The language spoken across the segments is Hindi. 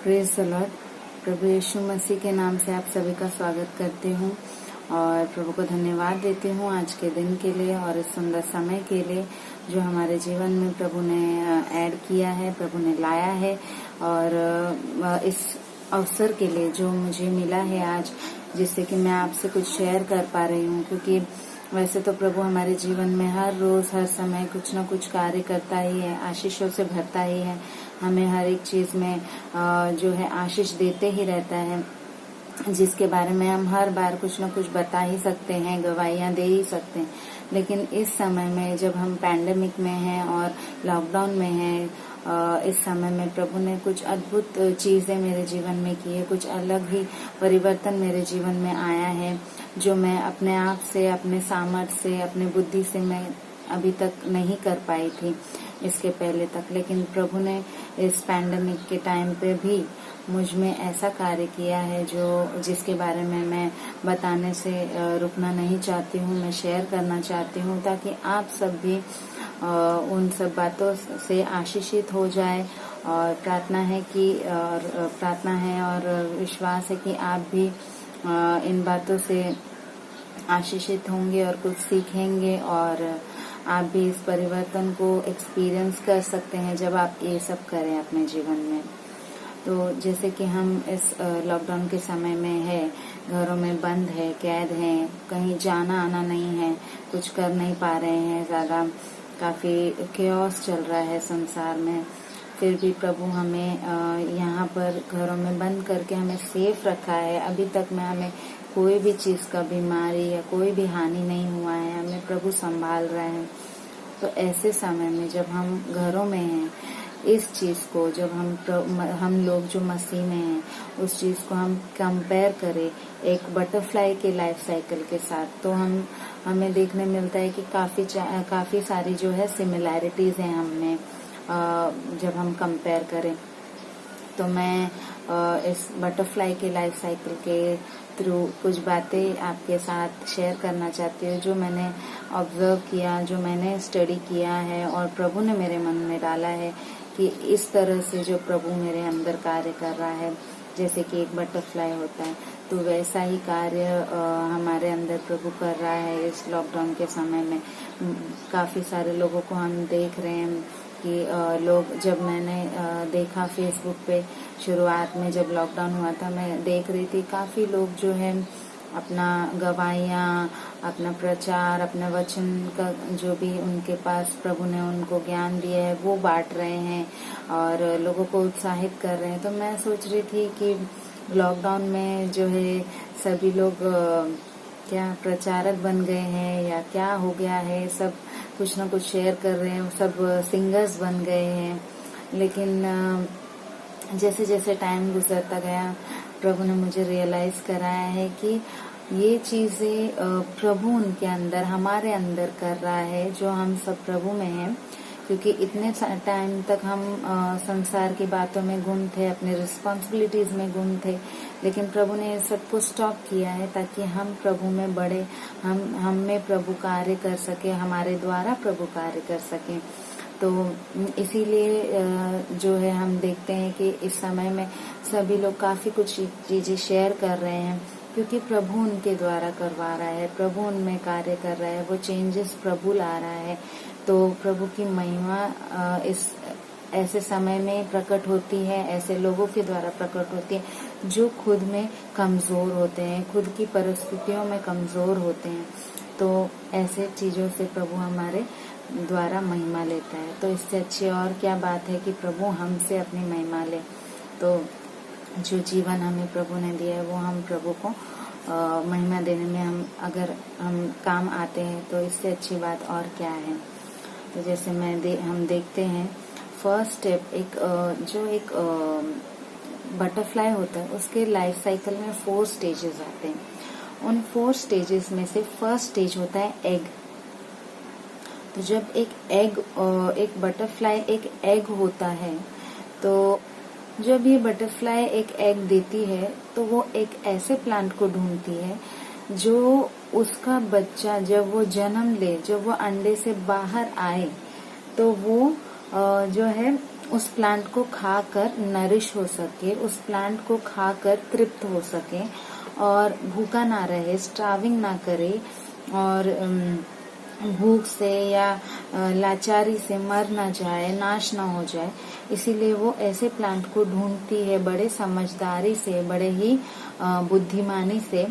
Praise the lord. प्रभु यीशु मसीह के नाम से आप सभी का स्वागत करती हूँ और प्रभु को धन्यवाद देती हूँ आज के दिन के लिए और इस सुंदर समय के लिए जो हमारे जीवन में प्रभु ने ऐड किया है, प्रभु ने लाया है। और इस अवसर के लिए जो मुझे मिला है आज, जिससे कि मैं आपसे कुछ शेयर कर पा रही हूँ, क्योंकि वैसे तो प्रभु हमारे जीवन में हर रोज हर समय कुछ न कुछ कार्य करता ही है, आशीषों से भरता ही है, हमें हर एक चीज में जो है आशीष देते ही रहता है, जिसके बारे में हम हर बार कुछ न कुछ बता ही सकते हैं, गवाहियां दे ही सकते हैं। लेकिन इस समय में जब हम पैंडेमिक में हैं और लॉकडाउन में हैं, इस समय में प्रभु ने कुछ अद्भुत चीजें मेरे जीवन में की है, कुछ अलग ही परिवर्तन मेरे जीवन में आया है, जो मैं अपने आप से, अपने सामर्थ्य से, अपने बुद्धि से मैं अभी तक नहीं कर पाई थी इसके पहले तक। लेकिन प्रभु ने इस पैंडेमिक के टाइम पे भी मुझ में ऐसा कार्य किया है जो जिसके बारे में मैं बताने से रुकना नहीं चाहती हूँ, मैं शेयर करना चाहती हूँ, ताकि आप सब भी उन सब बातों से आशीषित हो जाए। और प्रार्थना है और विश्वास है कि आप भी इन बातों से आशीषित होंगे और कुछ सीखेंगे और आप भी इस परिवर्तन को एक्सपीरियंस कर सकते हैं जब आप ये सब करें अपने जीवन में। तो जैसे कि हम इस लॉकडाउन के समय में है, घरों में बंद है, कैद है, कहीं जाना आना नहीं है, कुछ कर नहीं पा रहे हैं, ज्यादा काफी केओस चल रहा है संसार में, फिर भी प्रभु हमें यहाँ पर घरों में बंद करके हमें सेफ रखा है। अभी तक में हमें कोई भी चीज का बीमारी या कोई भी हानि नहीं हुआ है, हमें प्रभु संभाल रहे हैं। तो ऐसे समय में जब हम घरों में हैं, इस चीज को जब हम लोग जो मसीह में हैं, उस चीज को हम कंपेयर करें एक बटरफ्लाई के लाइफ साइकिल के साथ, तो हमें देखने मिलता है कि काफी सारी जो है सिमिलैरिटीज हैं हमें, जब हम कंपेयर करें। तो मैं इस बटरफ्लाई के लाइफ साइकिल के थ्रू कुछ बातें आपके साथ शेयर करना चाहती हूँ, जो मैंने ऑब्जर्व किया, जो मैंने स्टडी किया है और प्रभु ने मेरे मन में डाला है कि इस तरह से जो प्रभु मेरे अंदर कार्य कर रहा है, जैसे कि एक बटरफ्लाई होता है, तो वैसा ही कार्य हमारे अंदर प्रभु कर रहा है इस लॉकडाउन के समय में। काफी सारे लोगों को हम देख रहे हैं कि लोग, जब मैंने देखा फेसबुक पे शुरुआत में जब लॉकडाउन हुआ था, मैं देख रही थी काफी लोग जो है अपना गवाहियां, अपना प्रचार, अपना वचन का जो भी उनके पास प्रभु ने उनको ज्ञान दिया है वो बांट रहे हैं और लोगों को उत्साहित कर रहे हैं। तो मैं सोच रही थी कि लॉकडाउन में जो है सभी लोग क्या प्रचारक बन गए हैं या क्या हो गया है, सब कुछ ना कुछ शेयर कर रहे हैं, सब सिंगर्स बन गए हैं। लेकिन जैसे जैसे टाइम गुजरता गया, प्रभु ने मुझे रियलाइज कराया है कि ये चीजें प्रभु उनके अंदर, हमारे अंदर कर रहा है, जो हम सब प्रभु में हैं। क्योंकि इतने टाइम तक हम संसार की बातों में गुम थे, अपने रिस्पॉन्सिबिलिटीज में गुम थे, लेकिन प्रभु ने सबको स्टॉप किया है ताकि हम प्रभु में बढ़े, हम में प्रभु कार्य कर सके, हमारे द्वारा प्रभु कार्य कर सके। तो इसीलिए जो है हम देखते हैं कि इस समय में सभी लोग काफी कुछ चीजें शेयर कर रहे हैं, क्योंकि प्रभु उनके द्वारा करवा रहा है, प्रभु उनमें कार्य कर रहा है, वो चेंजेस प्रभु ला रहा है। तो प्रभु की महिमा इस ऐसे समय में प्रकट होती है, ऐसे लोगों के द्वारा प्रकट होती है जो खुद में कमजोर होते हैं, खुद की परिस्थितियों में कमजोर होते हैं। तो ऐसे चीजों से प्रभु हमारे द्वारा महिमा लेता है। तो इससे अच्छी और क्या बात है कि प्रभु हमसे अपनी महिमा ले। तो जो जीवन हमें प्रभु ने दिया है वो हम प्रभु को महिमा देने में अगर हम काम आते हैं, तो इससे अच्छी बात और क्या है। तो जैसे हम देखते हैं फर्स्ट स्टेप, एक बटरफ्लाई होता है, उसके लाइफ साइकिल में 4 स्टेजेस आते हैं। उन 4 स्टेजेस में से फर्स्ट स्टेज होता है एग। तो जब एक बटरफ्लाई एक एग होता है, तो जब ये बटरफ्लाई एक एग देती है, तो वो एक ऐसे प्लांट को ढूंढती है जो उसका बच्चा जब वो जन्म ले, जब वो अंडे से बाहर आए, तो वो जो है उस प्लांट को खाकर नरिश हो सके, उस प्लांट को खाकर तृप्त हो सके और भूखा ना रहे, स्टार्विंग ना करे और भूख से या लाचारी से मर ना जाए, नाश ना हो जाए। इसीलिए वो ऐसे प्लांट को ढूंढती है, बड़े समझदारी से, बड़े ही बुद्धिमानी से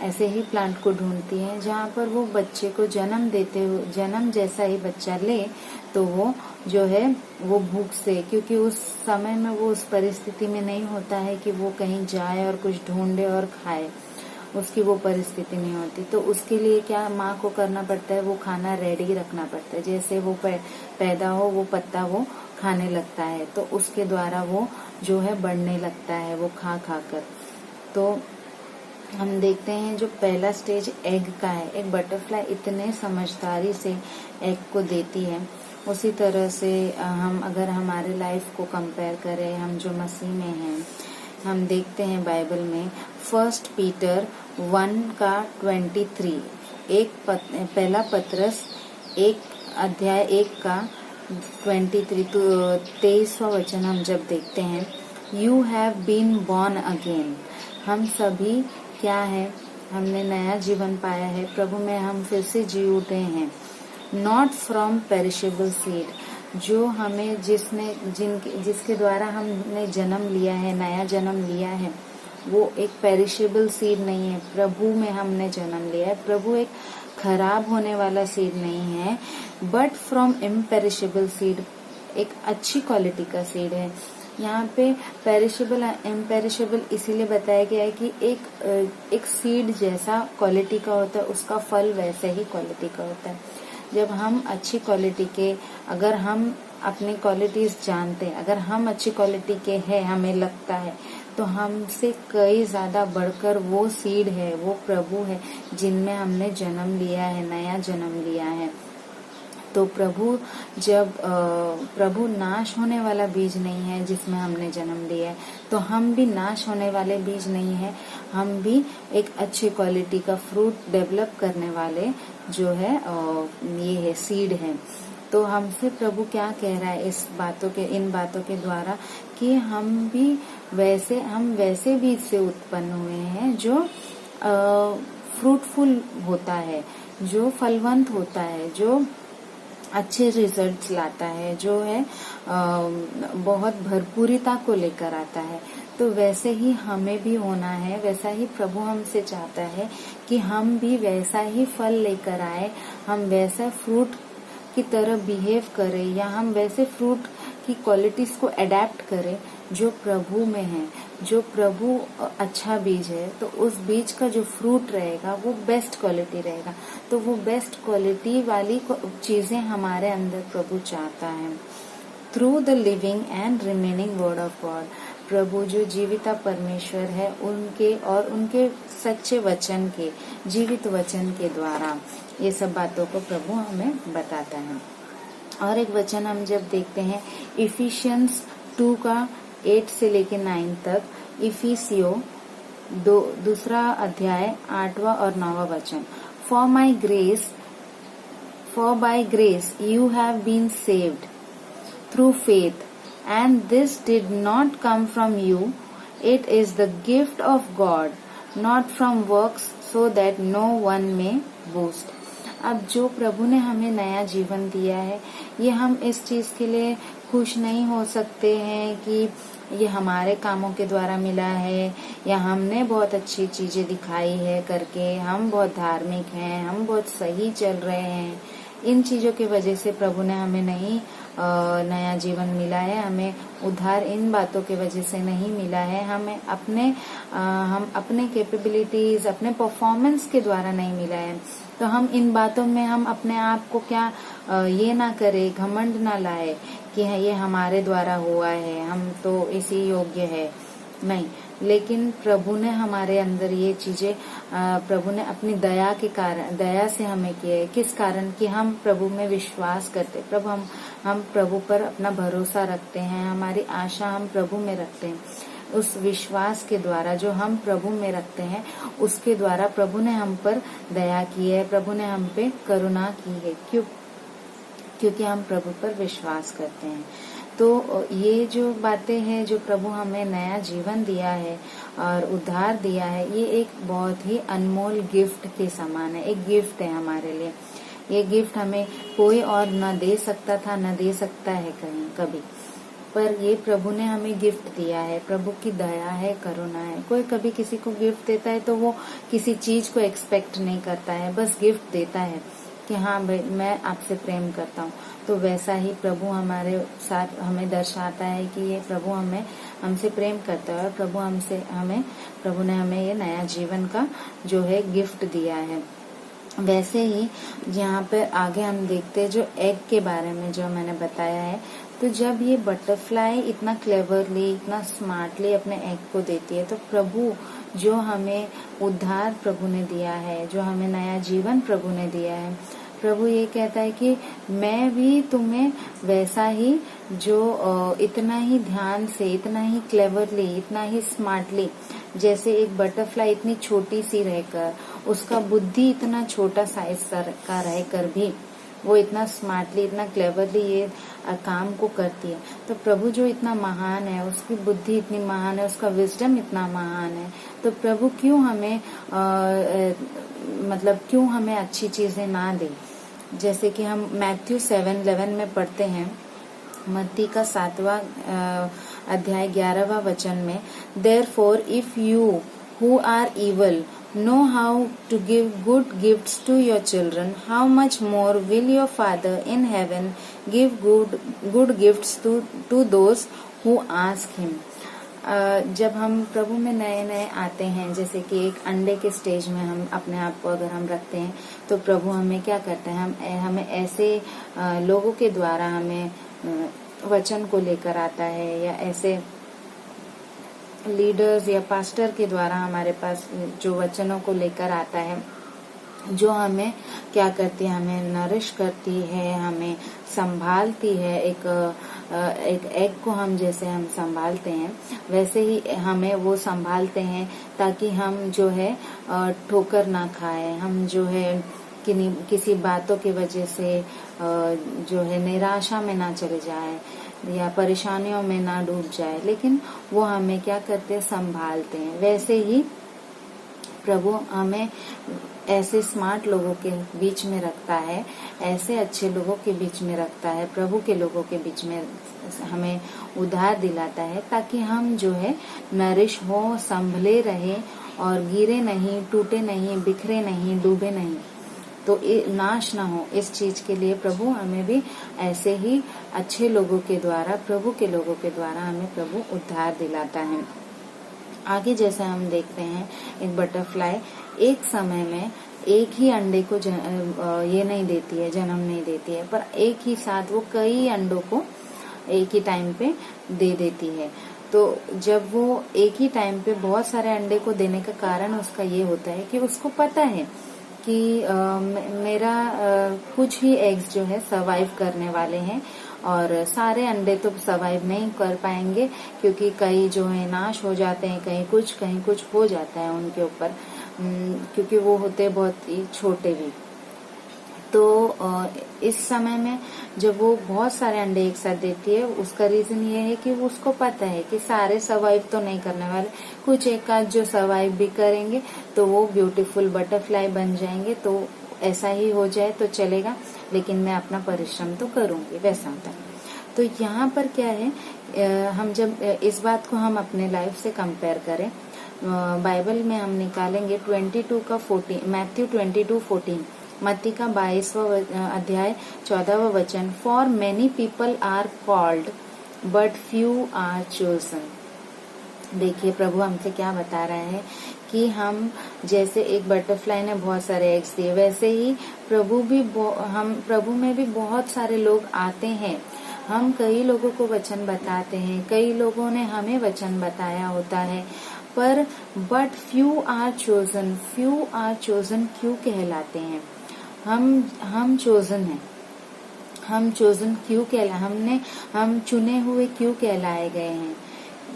ऐसे ही प्लांट को ढूंढती है जहाँ पर वो बच्चे को जन्म देते हुए, जन्म जैसा ही बच्चा ले तो वो जो है वो भूख से, क्योंकि उस समय में वो उस परिस्थिति में नहीं होता है कि वो कहीं जाए और कुछ ढूंढे और खाए, उसकी वो परिस्थिति नहीं होती। तो उसके लिए क्या माँ को करना पड़ता है, वो खाना रेडी रखना पड़ता है। जैसे वो पैदा हो वो पत्ता वो खाने लगता है तो उसके द्वारा वो जो है बढ़ने लगता है, वो खा खा कर। तो हम देखते हैं जो पहला स्टेज एग का है, एक बटरफ्लाई इतने समझदारी से एग को देती है, उसी तरह से हम अगर हमारे लाइफ को कंपेयर करें, हम जो मसीह में हैं, हम देखते हैं बाइबल में 1 पीटर 1:23, पहला पत्रस 1:1 तो 23वां वचन हम जब देखते हैं, you have been born again. हम सभी क्या है, हमने नया जीवन पाया है, प्रभु में हम फिर से जी उठे हैं। नॉट फ्रॉम पेरिशेबल सीड, जो हमें जिसके द्वारा हमने जन्म लिया है, नया जन्म लिया है, वो एक पेरिशेबल सीड नहीं है। प्रभु में हमने जन्म लिया है। प्रभु एक खराब होने वाला सीड नहीं है, बट फ्रॉम इम्पेरिशेबल सीड, एक अच्छी क्वालिटी का सीड है। यहाँ पे पेरिशेबल इम्पेरिशेबल इसीलिए बताया गया है कि एक सीड जैसा क्वालिटी का होता है, उसका फल वैसे ही क्वालिटी का होता है। जब हम अच्छी क्वालिटी के, अगर हम अपनी क्वालिटीज जानते हैं, अगर हम अच्छी क्वालिटी के हैं, हमें लगता है, तो हमसे कई ज्यादा बढ़कर वो सीड है, वो प्रभु है जिनमें हमने जन्म लिया है, नया जन्म लिया है। तो प्रभु नाश होने वाला बीज नहीं है जिसमें हमने जन्म लिया है, तो हम भी नाश होने वाले बीज नहीं है, हम भी एक अच्छी क्वालिटी का फ्रूट डेवलप करने वाले जो है ये है, सीड है। तो हमसे प्रभु क्या कह रहा है इन बातों के द्वारा कि हम वैसे बीज से उत्पन्न हुए हैं जो फ्रूटफुल होता है, जो फलवंत होता है, जो अच्छे रिजल्ट्स लाता है, जो है बहुत भरपूरिता को लेकर आता है। तो वैसे ही हमें भी होना है, वैसा ही प्रभु हमसे चाहता है कि हम भी वैसा ही फल लेकर आए, हम वैसा फ्रूट की तरह बिहेव करें, या हम वैसे फ्रूट की क्वालिटीज को अडेप्ट करें जो प्रभु में है। जो प्रभु अच्छा बीज है तो उस बीज का जो फ्रूट रहेगा वो बेस्ट क्वालिटी रहेगा। तो वो बेस्ट क्वालिटी वाली चीजें हमारे अंदर प्रभु चाहता है। Through the living and remaining word of God, प्रभु जो जीविता परमेश्वर है उनके सच्चे वचन के, जीवित वचन के द्वारा ये सब बातों को प्रभु हमें बताता है। और एक वचन हम जब देखते हैं इफिशियंस 2 का 8 से लेके 9 तक, इफिसियो 2 अध्याय 8वां और 9वां वचन, for by grace you have been saved through faith, and this did not come from you, it is the gift of God, not from works, so that no one may boast. अब जो प्रभु ने हमें नया जीवन दिया है, ये हम इस चीज के लिए खुश नहीं हो सकते हैं कि ये हमारे कामों के द्वारा मिला है, या हमने बहुत अच्छी चीजें दिखाई है करके, हम बहुत धार्मिक हैं, हम बहुत सही चल रहे हैं। इन चीजों की वजह से प्रभु ने हमें नहीं नया जीवन मिला है, हमें उद्धार इन बातों की वजह से नहीं मिला है, हम अपने कैपेबिलिटीज, अपने परफॉर्मेंस के द्वारा नहीं मिला है। तो हम इन बातों में हम अपने आप को क्या ये ना करे, घमंड ना लाए कि ये हमारे द्वारा हुआ है, हम तो इसी योग्य है, नहीं। लेकिन प्रभु ने हमारे अंदर ये चीजें, प्रभु ने अपनी दया से हमें किया है। किस कारण? कि हम प्रभु में विश्वास करते, हम प्रभु पर अपना भरोसा रखते हैं, हमारी आशा हम प्रभु में रखते हैं। उस विश्वास के द्वारा जो हम प्रभु में रखते हैं, उसके द्वारा प्रभु ने हम पर दया की है, प्रभु ने हम पे करुणा की है। क्योंकि हम प्रभु पर विश्वास करते हैं। तो ये जो बातें हैं, जो प्रभु हमें नया जीवन दिया है और उद्धार दिया है, ये एक बहुत ही अनमोल गिफ्ट के समान है। एक गिफ्ट है हमारे लिए। ये गिफ्ट हमें कोई और न दे सकता था, न दे सकता है कहीं कभी, पर ये प्रभु ने हमें गिफ्ट दिया है। प्रभु की दया है, करुणा है। कोई कभी किसी को गिफ्ट देता है तो वो किसी चीज को एक्सपेक्ट नहीं करता है, बस गिफ्ट देता है कि हाँ भाई मैं आपसे प्रेम करता हूँ। तो वैसा ही प्रभु हमारे साथ हमें दर्शाता है कि ये प्रभु हमसे प्रेम करता है, और प्रभु ने हमें ये नया जीवन का जो है गिफ्ट दिया है। वैसे ही यहाँ पर आगे हम देखते हैं जो एग के बारे में जो मैंने बताया है। तो जब ये बटरफ्लाई इतना क्लेवरली, इतना स्मार्टली अपने एग को देती है, तो प्रभु जो हमें उद्धार प्रभु ने दिया है, जो हमें नया जीवन प्रभु ने दिया है, प्रभु ये कहता है कि मैं भी तुम्हें वैसा ही जो इतना ही ध्यान से, इतना ही क्लेवरली, इतना ही स्मार्टली, जैसे एक बटरफ्लाई इतनी छोटी सी रहकर, उसका बुद्धि इतना छोटा साइज का रहकर भी वो इतना स्मार्टली, इतना क्लेवरली ये काम को करती है। तो प्रभु जो इतना महान है, उसकी बुद्धि इतनी महान है, उसका विजडम इतना महान है, तो प्रभु क्यों हमें क्यों हमें अच्छी चीजें ना दे। जैसे कि हम मैथ्यू 7:11 में पढ़ते हैं, मत्ती का 7वां अध्याय 11वां वचन में, Therefore if you who are evil know how to give good gifts to your children, how much more will your Father in heaven give good gifts to those who ask him। जब हम प्रभु में नए नए आते हैं, जैसे कि एक अंडे के स्टेज में हम अपने आप को अगर हम रखते हैं, तो प्रभु हमें क्या करते हैं, हमें ऐसे लोगों के द्वारा हमें वचन को लेकर आता है, या ऐसे लीडर्स या पास्टर के द्वारा हमारे पास जो वचनों को लेकर आता है, जो हमें क्या करती है, हमें नरिश करती है, हमें संभालती है। एक एग को हम जैसे हम संभालते हैं, वैसे ही हमें वो संभालते हैं, ताकि हम जो है ठोकर ना खाए, हम जो है किसी बातों की वजह से जो है निराशा में ना चले जाए, या परेशानियों में ना डूब जाए, लेकिन वो हमें क्या करते हैं, संभालते हैं। वैसे ही प्रभु हमें ऐसे स्मार्ट लोगों के बीच में रखता है, ऐसे अच्छे लोगों के बीच में रखता है, प्रभु के लोगों के बीच में हमें उद्धार दिलाता है, ताकि हम जो है नरिश हो, संभले रहे और गिरे नहीं, टूटे नहीं, बिखरे नहीं, डूबे नहीं, तो नाश ना हो। इस चीज के लिए प्रभु हमें भी ऐसे ही अच्छे लोगों के द्वारा, प्रभु के लोगों के द्वारा हमें प्रभु उद्धार दिलाता है। आगे जैसे हम देखते हैं, एक बटरफ्लाई एक समय में एक ही अंडे को ये नहीं देती है, जन्म नहीं देती है, पर एक ही साथ वो कई अंडों को एक ही टाइम पे दे देती है। तो जब वो एक ही टाइम पे बहुत सारे अंडे को देने का कारण उसका ये होता है कि उसको पता है कि मेरा कुछ ही एग्स जो है सर्वाइव करने वाले हैं, और सारे अंडे तो सर्वाइव नहीं कर पाएंगे, क्योंकि कई जो है नाश हो जाते हैं, कहीं कुछ हो जाता है उनके ऊपर, क्योंकि वो होते बहुत ही छोटे भी। तो इस समय में जब वो बहुत सारे अंडे एक साथ देती है, उसका रीजन ये है कि वो उसको पता है कि सारे सर्वाइव तो नहीं करने वाले, कुछ एक आध जो सर्वाइव भी करेंगे तो वो ब्यूटीफुल बटरफ्लाई बन जाएंगे। तो ऐसा ही हो जाए तो चलेगा, लेकिन मैं अपना परिश्रम तो करूंगी, वैसा होता है। तो यहाँ पर क्या है, हम जब इस बात को हम अपने लाइफ से कंपेयर करें, बाइबल में हम निकालेंगे 22:14, मैथ्यू 22:14, मत्ती का 22वां अध्याय 14वां वचन, for many people are called but few are chosen. देखिए प्रभु हमसे क्या बता रहे हैं कि हम जैसे एक बटरफ्लाई ने बहुत सारे एग्स दिए, वैसे ही प्रभु में भी बहुत सारे लोग आते हैं। हम कई लोगों को वचन बताते हैं, कई लोगों ने हमें वचन बताया होता है, पर but few are chosen. Few are chosen क्यों कहलाते हैं? हम चोजन हैं। हम चोजन क्यों हम चुने हुए क्यों कहलाए गए हैं?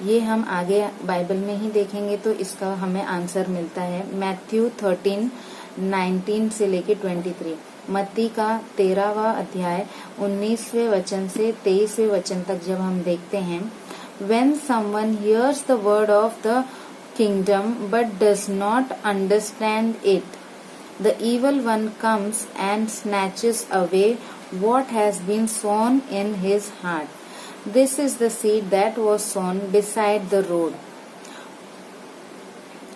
ये हम आगे बाइबल में ही देखेंगे तो इसका हमें आंसर मिलता है। मैथ्यू 13:19 से लेके 23, मत्ती का 13वां अध्याय 19वें वचन से 23वें वचन तक जब हम देखते हैं, When someone hears the word of the kingdom but does not understand it, the evil one comes and snatches away what has been sown in his heart. This is the seed that was sown beside the road.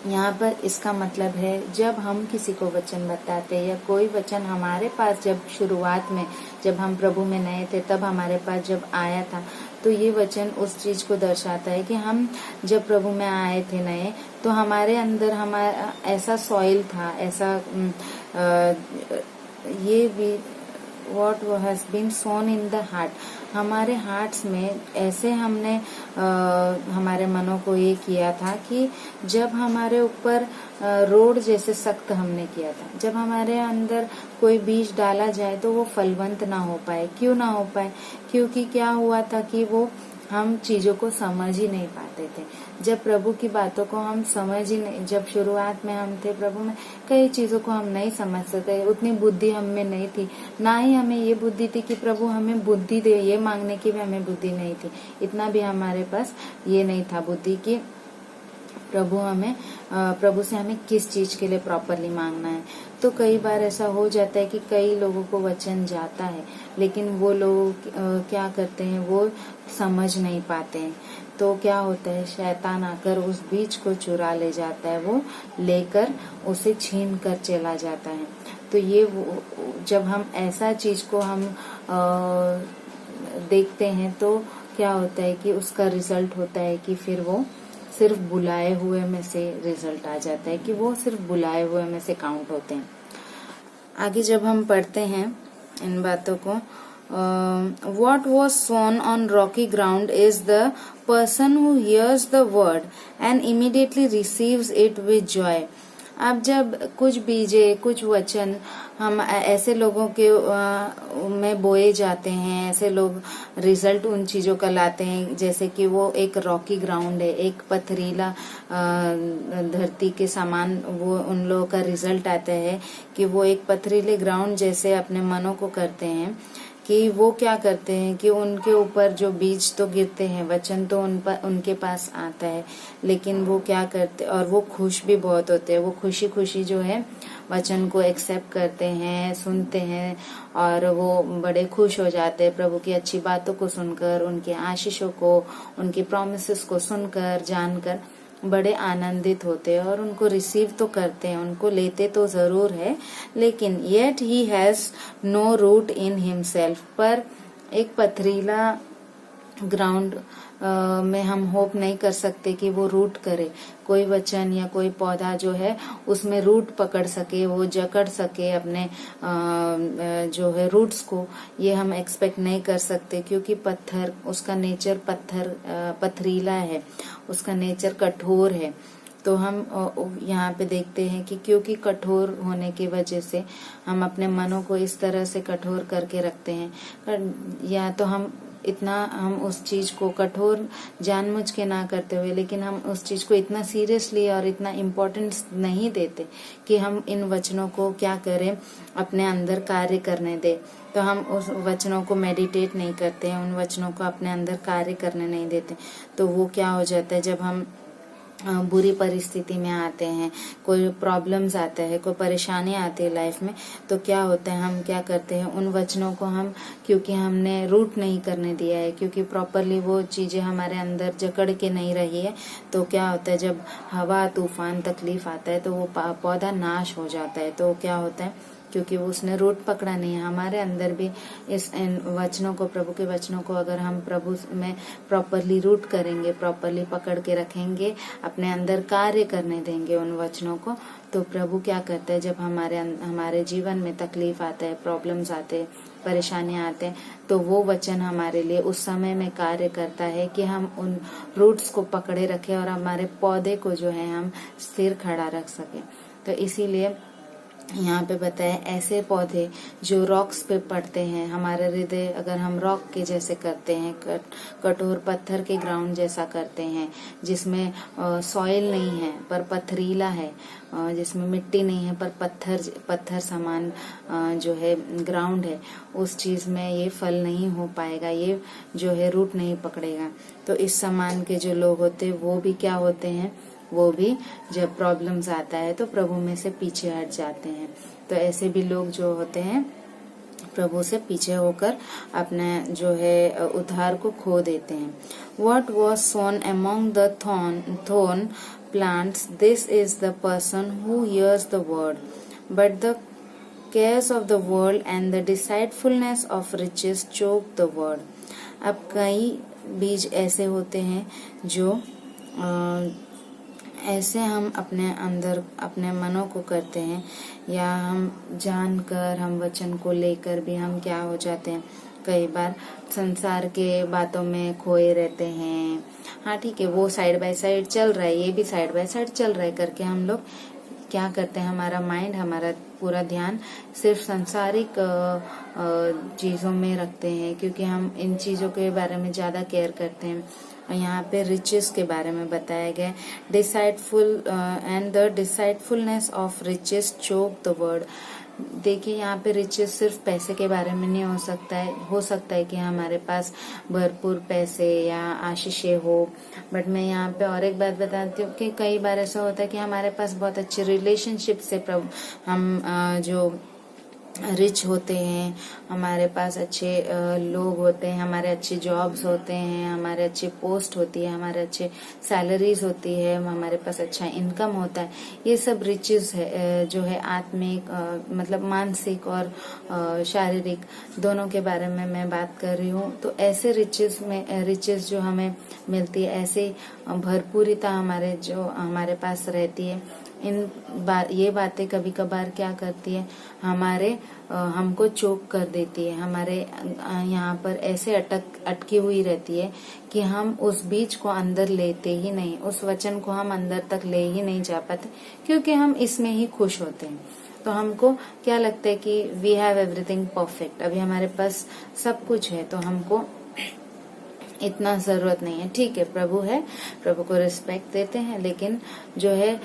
यहाँ पर इसका मतलब है, जब हम किसी को वचन बताते हैं या कोई वचन हमारे पास जब शुरुआत में जब हम प्रभु में नए थे तब हमारे पास जब आया था, तो ये वचन उस चीज को दर्शाता है कि हम जब प्रभु में आए थे नए, तो हमारे अंदर हमारा ऐसा सॉइल था, ऐसा ये भी what has been sown in the heart, हमारे हार्ट्स में ऐसे हमने हमारे मनों को ये किया था कि जब हमारे ऊपर रोड जैसे सख्त हमने किया था, जब हमारे अंदर कोई बीज डाला जाए तो वो फलवंत ना हो पाए। क्यों ना हो पाए? क्योंकि क्या हुआ था कि वो हम चीजों को समझ ही नहीं पाते थे। जब प्रभु की बातों को हम समझ ही नहीं, जब शुरुआत में हम थे प्रभु में, कई चीजों को हम नहीं समझ सकते, उतनी बुद्धि हम में नहीं थी, ना ही हमें ये बुद्धि थी कि प्रभु हमें बुद्धि दे, ये मांगने की भी हमें बुद्धि नहीं थी। इतना भी हमारे पास ये नहीं था बुद्धि की प्रभु से हमें किस चीज के लिए प्रॉपरली मांगना है। तो कई बार ऐसा हो जाता है कि कई लोगों को वचन जाता है, लेकिन वो लोग क्या करते हैं, वो समझ नहीं पाते हैं। तो क्या होता है, शैतान आकर उस बीज को चुरा ले जाता है, वो लेकर उसे छीन कर चला जाता है। तो ये जब हम ऐसा चीज को हम देखते हैं तो क्या होता है कि उसका रिजल्ट होता है कि फिर वो सिर्फ बुलाए हुए में से रिजल्ट आ जाता है, कि वो सिर्फ बुलाए हुए में से काउंट होते हैं। आगे जब हम पढ़ते हैं इन बातों को, what was sown on rocky ground is the person who hears the word and immediately receives it with joy. अब जब कुछ बीजे, कुछ वचन हम ऐसे लोगों के में बोए जाते हैं, ऐसे लोग रिजल्ट उन चीजों का लाते हैं, जैसे कि वो एक रॉकी ग्राउंड है, एक पथरीला धरती के समान वो उन लोगों का रिजल्ट आता है कि वो एक पथरीले ग्राउंड जैसे अपने मनों को करते हैं, कि वो क्या करते हैं कि उनके ऊपर जो बीज तो गिरते हैं, वचन तो उनके पास आता है, लेकिन वो क्या करते, और वो खुश भी बहुत होते हैं, वो खुशी खुशी जो है वचन को एक्सेप्ट करते हैं, सुनते हैं, और वो बड़े खुश हो जाते हैं प्रभु की अच्छी बातों को सुनकर, उनके आशीषों को, उनकी प्रॉमिसेस को सुनकर, जानकर बड़े आनंदित होते हैं और उनको रिसीव तो करते हैं, उनको लेते तो जरूर है, लेकिन yet he has no root in himself. पर एक पथरीला ग्राउंड में हम होप नहीं कर सकते कि वो रूट करे, कोई वचन या कोई पौधा जो है उसमें रूट पकड़ सके, वो जकड़ सके अपने जो है रूट्स को, ये हम एक्सपेक्ट नहीं कर सकते, क्योंकि पत्थर, उसका नेचर पथरीला है, उसका नेचर कठोर है। तो हम यहाँ पे देखते हैं कि क्योंकि कठोर होने की वजह से हम अपने मनों को इस तरह से कठोर करके रखते हैं, या तो हम उस चीज को कठोर जानबूझ के ना करते हुए, लेकिन हम उस चीज को इतना सीरियसली और इतना इम्पोर्टेंस नहीं देते कि हम इन वचनों को क्या करें, अपने अंदर कार्य करने दे। तो हम उस वचनों को मेडिटेट नहीं करते हैं, उन वचनों को अपने अंदर कार्य करने नहीं देते। तो वो क्या हो जाता है, जब हम बुरी परिस्थिति में आते हैं, कोई प्रॉब्लम्स आता है, कोई परेशानी आती है लाइफ में, तो क्या होता है, हम क्या करते हैं, उन वचनों को हम, क्योंकि हमने रूट नहीं करने दिया है, क्योंकि प्रॉपरली वो चीजें हमारे अंदर जकड़ के नहीं रही है, तो क्या होता है, जब हवा, तूफान, तकलीफ आता है तो वो पौधा नाश हो जाता है। तो क्या होता है, क्योंकि वो उसने रूट पकड़ा नहीं है। हमारे अंदर भी इन वचनों को, प्रभु के वचनों को अगर हम प्रभु में प्रॉपरली रूट करेंगे, प्रॉपरली पकड़ के रखेंगे, अपने अंदर कार्य करने देंगे उन वचनों को, तो प्रभु क्या करता है, जब हमारे जीवन में तकलीफ आता है, प्रॉब्लम्स आते हैं, परेशानियां आते हैं, तो वो वचन हमारे लिए उस समय में कार्य करता है कि हम उन रूट्स को पकड़े रखें और हमारे पौधे को जो है हम स्थिर खड़ा रख सके। तो इसीलिए यहाँ पे बताया ऐसे पौधे जो रॉक्स पे पड़ते हैं, हमारा हृदय अगर हम रॉक के जैसे करते हैं, कठोर पत्थर के ग्राउंड जैसा करते हैं, जिसमें सॉइल नहीं है पर पथरीला है, जिसमें मिट्टी नहीं है पर पत्थर समान जो है ग्राउंड है, उस चीज में ये फल नहीं हो पाएगा, ये जो है रूट नहीं पकड़ेगा। तो इस समान के जो लोग होते हैं वो भी क्या होते हैं, वो भी जब प्रॉब्लम्स आता है तो प्रभु में से पीछे हट जाते हैं। तो ऐसे भी लोग जो होते हैं प्रभु से पीछे होकर अपने जो है उद्धार को खो देते हैं। What was sown among the thorn plants, this is the person who hears the word, but the cares of the world and the deceitfulness of riches choke the word। अब कई बीज ऐसे होते हैं जो ऐसे हम अपने अंदर अपने मनों को करते हैं, या हम जानकर हम वचन को लेकर भी हम क्या हो जाते हैं, कई बार संसार के बातों में खोए रहते हैं। हाँ ठीक है, वो साइड बाय साइड चल रहा है, ये भी साइड बाय साइड चल रहा है करके हम लोग क्या करते हैं, हमारा माइंड, हमारा पूरा ध्यान सिर्फ सांसारिक चीजों में रखते हैं, क्योंकि हम इन चीजों के बारे में ज्यादा केयर करते हैं। और यहाँ पे रिचेस के बारे में बताया गया, deceitful and the deceitfulness of riches choke the word. देखिए यहाँ पे रिचेस सिर्फ पैसे के बारे में नहीं हो सकता है कि हमारे पास भरपूर पैसे या आशीषें हो, बट मैं यहाँ पे और एक बात बताती हूँ कि कई बार ऐसा होता है कि हमारे पास बहुत अच्छे रिलेशनशिप से हम जो रिच होते हैं, हमारे पास अच्छे लोग होते हैं, हमारे अच्छे जॉब्स होते हैं, हमारे अच्छे पोस्ट होती है, हमारे अच्छे सैलरीज होती है, हमारे पास अच्छा इनकम होता है। ये सब रिचेस है जो है आत्मिक मतलब मानसिक और शारीरिक दोनों के बारे में मैं बात कर रही हूँ। तो ऐसे रिचेस जो हमें मिलती है, ऐसे भरपूरिता हमारे पास रहती है। ये बातें कभी कभार क्या करती है, हमको चोक कर देती है, हमारे यहाँ पर ऐसे अटकी हुई रहती है कि हम उस बीज को अंदर लेते ही नहीं, उस वचन को हम अंदर तक ले ही नहीं जा पाते, क्योंकि हम इसमें ही खुश होते हैं। तो हमको क्या लगता है कि वी हैव एवरीथिंग परफेक्ट, अभी हमारे पास सब कुछ है, तो हमको इतना जरूरत नहीं है। ठीक है, प्रभु है, प्रभु को रिस्पेक्ट देते हैं, लेकिन जो है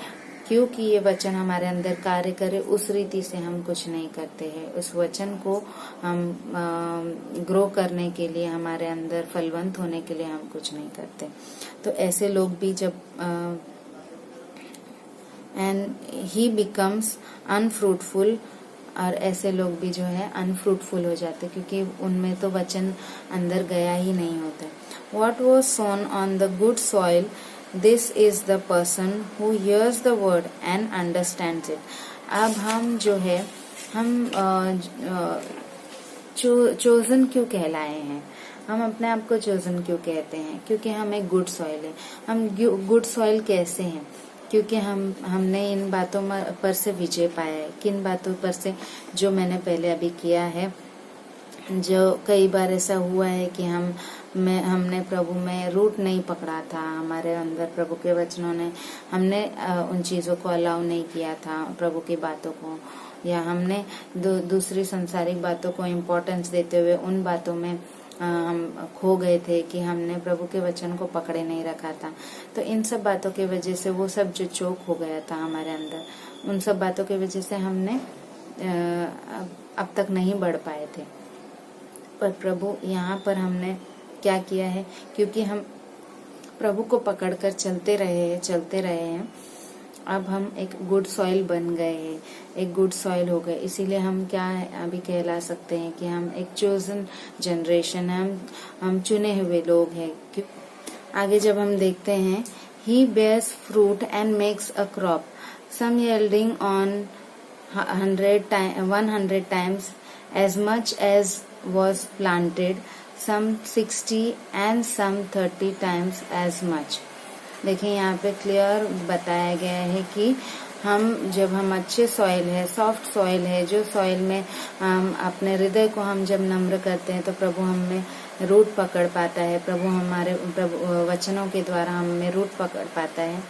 क्योंकि ये वचन हमारे अंदर कार्य करे उस रीति से हम कुछ नहीं करते हैं। उस वचन को हम ग्रो करने के लिए, हमारे अंदर फलवंत होने के लिए हम कुछ नहीं करते। तो ऐसे लोग भी जब एंड ही बिकम्स अनफ्रूटफुल, और ऐसे लोग भी जो है अनफ्रूटफुल हो जाते, क्योंकि उनमें तो वचन अंदर गया ही नहीं होता। What was sown on the good soil, this is the person who hears the word and understands it। अब हम जो है हम चोजन क्यों कहलाए हैं, हम अपने आप को चोजन क्यों कहते हैं, क्योंकि हम एक गुड सॉइल है। हम गुड सॉइल कैसे हैं, क्योंकि हमने इन बातों पर से विजय पाया है। किन बातों पर से, जो मैंने पहले अभी किया है। जो कई बार ऐसा हुआ है कि हमने प्रभु में रूट नहीं पकड़ा था, हमारे अंदर प्रभु के वचनों ने, हमने उन चीजों को अलाउ नहीं किया था, प्रभु की बातों को, या हमने दूसरी संसारिक बातों को इम्पोर्टेंस देते हुए उन बातों में हम खो गए थे कि हमने प्रभु के वचन को पकड़े नहीं रखा था। तो इन सब बातों की वजह से वो सब जो चोक हो गया था हमारे अंदर, उन सब बातों की वजह से हमने अब तक नहीं बढ़ पाए थे। पर प्रभु यहाँ पर हमने क्या किया है, क्योंकि हम प्रभु को पकड़कर चलते रहे हैं, अब हम एक गुड सॉइल बन गए हैं, एक गुड सॉइल हो गए। इसीलिए हम क्या अभी कहला सकते हैं कि हम एक चोजन जनरेशन है, हम चुने हुए लोग हैं। आगे जब हम देखते हैं, he bears fruit and makes a crop, some yielding on 100 times as much as was planted, some 60 and some 30 times as much। देखिए यहाँ पे क्लियर बताया गया है कि जब हम अच्छे सॉइल है, सॉफ्ट सॉइल है, जो सॉइल में हम अपने हृदय को हम जब नम्र करते हैं तो प्रभु हमें रूट पकड़ पाता है, प्रभु वचनों के द्वारा हमें रूट पकड़ पाता है।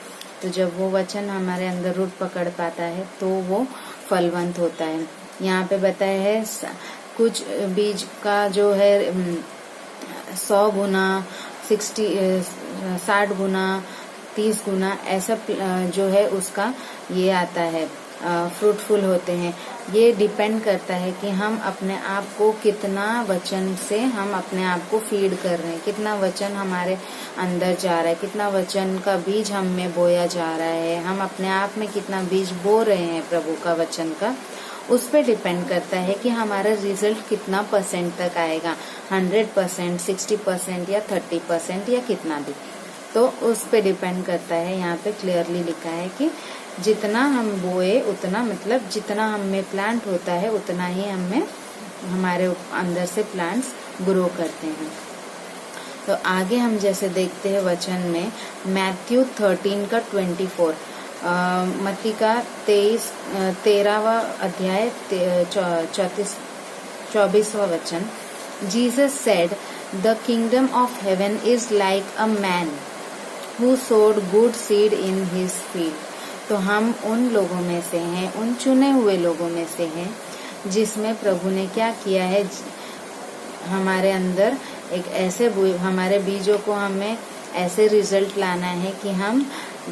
तो जब वो वचन हमारे अंदर रूट पकड़ पाता है तो वो फलवंत होता है। यहाँ पे बताया है कुछ बीज का जो है 100 गुना 60 गुना 30 गुना ऐसा जो है उसका ये आता है, फ्रूटफुल होते हैं। ये डिपेंड करता है कि हम अपने आप को कितना वचन से हम अपने आप को फीड कर रहे हैं, कितना वचन हमारे अंदर जा रहा है, कितना वचन का बीज हम में बोया जा रहा है, हम अपने आप में कितना बीज बो रहे हैं प्रभु का वचन का, उस पे डिपेंड करता है कि हमारा रिजल्ट कितना परसेंट तक आएगा, 100%, 60% या 30% या कितना भी। तो उस पे डिपेंड करता है। यहाँ पे क्लियरली लिखा है कि जितना हम बोए उतना, मतलब जितना हम में प्लांट होता है उतना ही हम में हमारे अंदर से प्लांट्स ग्रो करते हैं। तो आगे हम जैसे देखते हैं वचन में मैथ्यू 13 का 24, मत्ती का 13वां अध्याय 24वां वचन। Jesus said the kingdom of heaven is like a man who sowed good seed in his field. तो हम उन लोगों में से हैं, उन चुने हुए लोगों में से हैं जिसमें प्रभु ने क्या किया है, हमारे अंदर एक ऐसे हमारे बीजों को हमें ऐसे रिजल्ट लाना है कि हम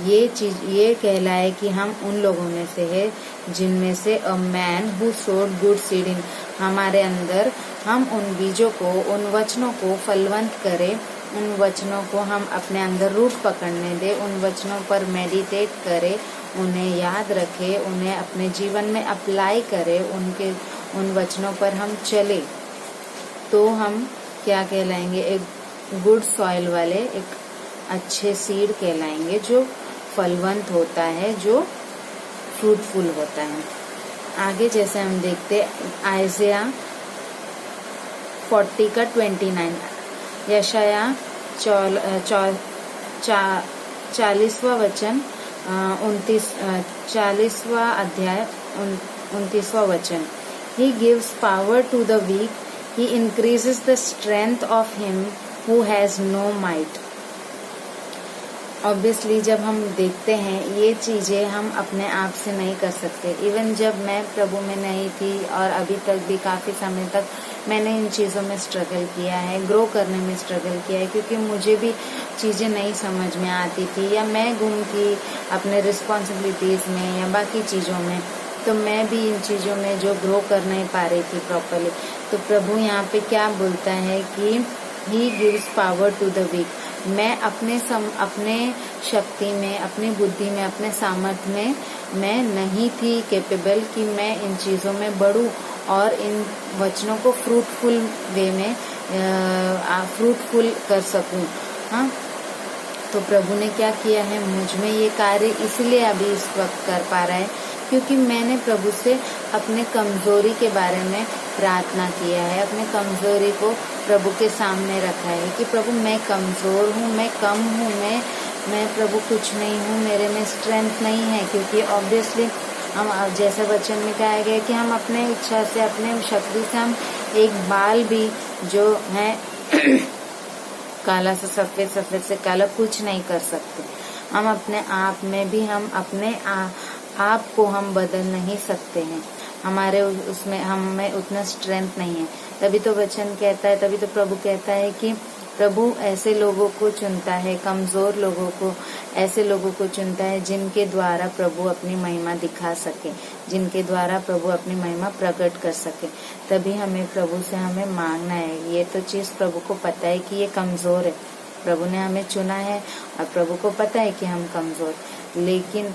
ये कहलाए कि हम उन लोगों में से है जिनमें से अ man who sowed good seed इन, हमारे अंदर हम उन बीजों को, उन वचनों को फलवंत करें, उन वचनों को हम अपने अंदर रूट पकड़ने दें, उन वचनों पर मेडिटेट करें, उन्हें याद रखें, उन्हें अपने जीवन में अप्लाई करें, उन वचनों पर हम चले, तो हम क्या कहलाएंगे, एक गुड सॉइल वाले, एक अच्छे सीड कहलाएंगे जो फलवंत होता है, जो फ्रूटफुल होता है। आगे जैसे हम देखते आइज़िया 40 का 29, यशाया 40वां वचन 40वां अध्याय 29वां वचन। He gives power to the weak, he increases the strength of him who has no might। Obviously जब हम देखते हैं ये चीजें हम अपने आप से नहीं कर सकते। इवन जब मैं प्रभु में नहीं थी और अभी तक भी काफी समय तक मैंने इन चीजों में स्ट्रगल किया है, ग्रो करने में स्ट्रगल किया है, क्योंकि मुझे भी चीजें नहीं समझ में आती थी या मैं गुम थी अपने रिस्पॉन्सिबिलिटीज में या बाकी चीजों में, तो मैं भी इन चीजों में जो ग्रो कर नहीं पा रही थी प्रॉपरली। तो प्रभु यहाँ पे क्या बोलता है कि he gives power to the weak. मैं अपने शक्ति में, अपनी बुद्धि में, अपने सामर्थ्य में मैं नहीं थी कैपेबल कि मैं इन चीजों में बढ़ूं और इन वचनों को फ्रूटफुल वे में फ्रूटफुल कर सकूं। हाँ, तो प्रभु ने क्या किया है, मुझ में ये कार्य इसलिए अभी इस वक्त कर पा रहा है क्योंकि मैंने प्रभु से अपने कमजोरी के बारे में प्रार्थना किया है, अपने कमजोरी को प्रभु के सामने रखा है कि प्रभु मैं कमजोर हूँ, मैं कम हूँ, मैं प्रभु कुछ नहीं हूँ, मेरे में स्ट्रेंथ नहीं है। क्योंकि ऑब्वियसली हम जैसे वचन में कहा गया कि हम अपने इच्छा से, अपने शक्ति से हम एक बाल भी जो है काला से सफेद, सफेद से काला कुछ नहीं कर सकते। हम अपने आप में भी हम अपने आप को हम बदल नहीं सकते हैं, हमारे उसमें हमें उतना स्ट्रेंथ नहीं है। तभी तो वचन कहता है, तभी तो प्रभु कहता है कि प्रभु ऐसे लोगों को चुनता है, कमजोर लोगों को, ऐसे लोगों को चुनता है जिनके द्वारा प्रभु अपनी महिमा दिखा सके, जिनके द्वारा प्रभु अपनी महिमा प्रकट कर सके। तभी हमें प्रभु से हमें मांगना है। ये तो चीज प्रभु को पता है कि ये कमजोर है, प्रभु ने हमें चुना है और प्रभु को पता है कि हम कमजोर, लेकिन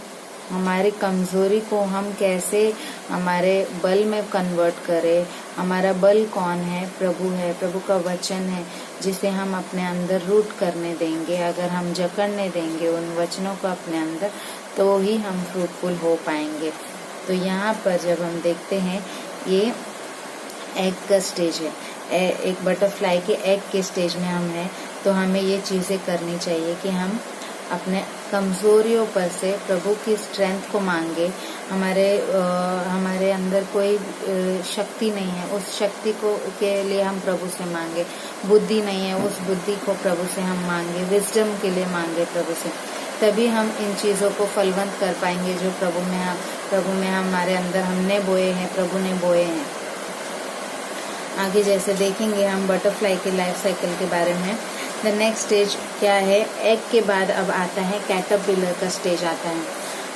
हमारी कमजोरी को हम कैसे हमारे बल में कन्वर्ट करें। हमारा बल कौन है, प्रभु है, प्रभु का वचन है, जिसे हम अपने अंदर रूट करने देंगे। अगर हम जकड़ने देंगे उन वचनों को अपने अंदर, तो ही हम फ्रूटफुल हो पाएंगे। तो यहाँ पर जब हम देखते हैं ये एग का स्टेज है, एक बटरफ्लाई के एग के स्टेज में हम हैं, तो हमें ये चीजें करनी चाहिए कि हम अपने कमजोरियों पर से प्रभु की स्ट्रेंथ को मांगे। हमारे अंदर कोई शक्ति नहीं है, उस शक्ति को के लिए हम प्रभु से मांगे। बुद्धि नहीं है, उस बुद्धि को प्रभु से हम मांगे। विजडम के लिए मांगे प्रभु से तभी हम इन चीजों को फलवंत कर पाएंगे जो प्रभु में हमारे अंदर हमने बोए हैं, प्रभु ने बोए हैं। आगे जैसे देखेंगे हम बटरफ्लाई के लाइफ साइकिल के बारे में। द नेक्स्ट स्टेज क्या है, एग के बाद अब आता है कैटरपिलर का स्टेज आता है।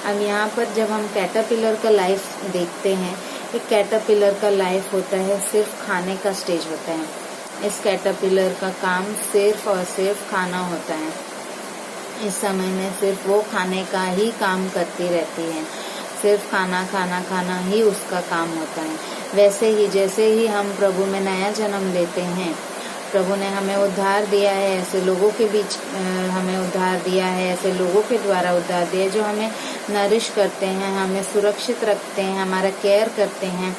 अब यहाँ पर जब हम कैटरपिलर का लाइफ देखते हैं, एक कैटरपिलर का लाइफ होता है सिर्फ खाने का स्टेज होता है। इस कैटरपिलर का काम सिर्फ और सिर्फ खाना होता है। इस समय में सिर्फ वो खाने का ही काम करती रहती है, सिर्फ खाना ही उसका काम होता है। वैसे ही जैसे ही हम प्रभु में नया जन्म लेते हैं, प्रभु ने हमें उद्धार दिया है, ऐसे लोगों के बीच हमें उद्धार दिया है, ऐसे लोगों के द्वारा उद्धार दिया है जो हमें नरिश करते हैं, हमें सुरक्षित रखते हैं, हमारा केयर करते हैं,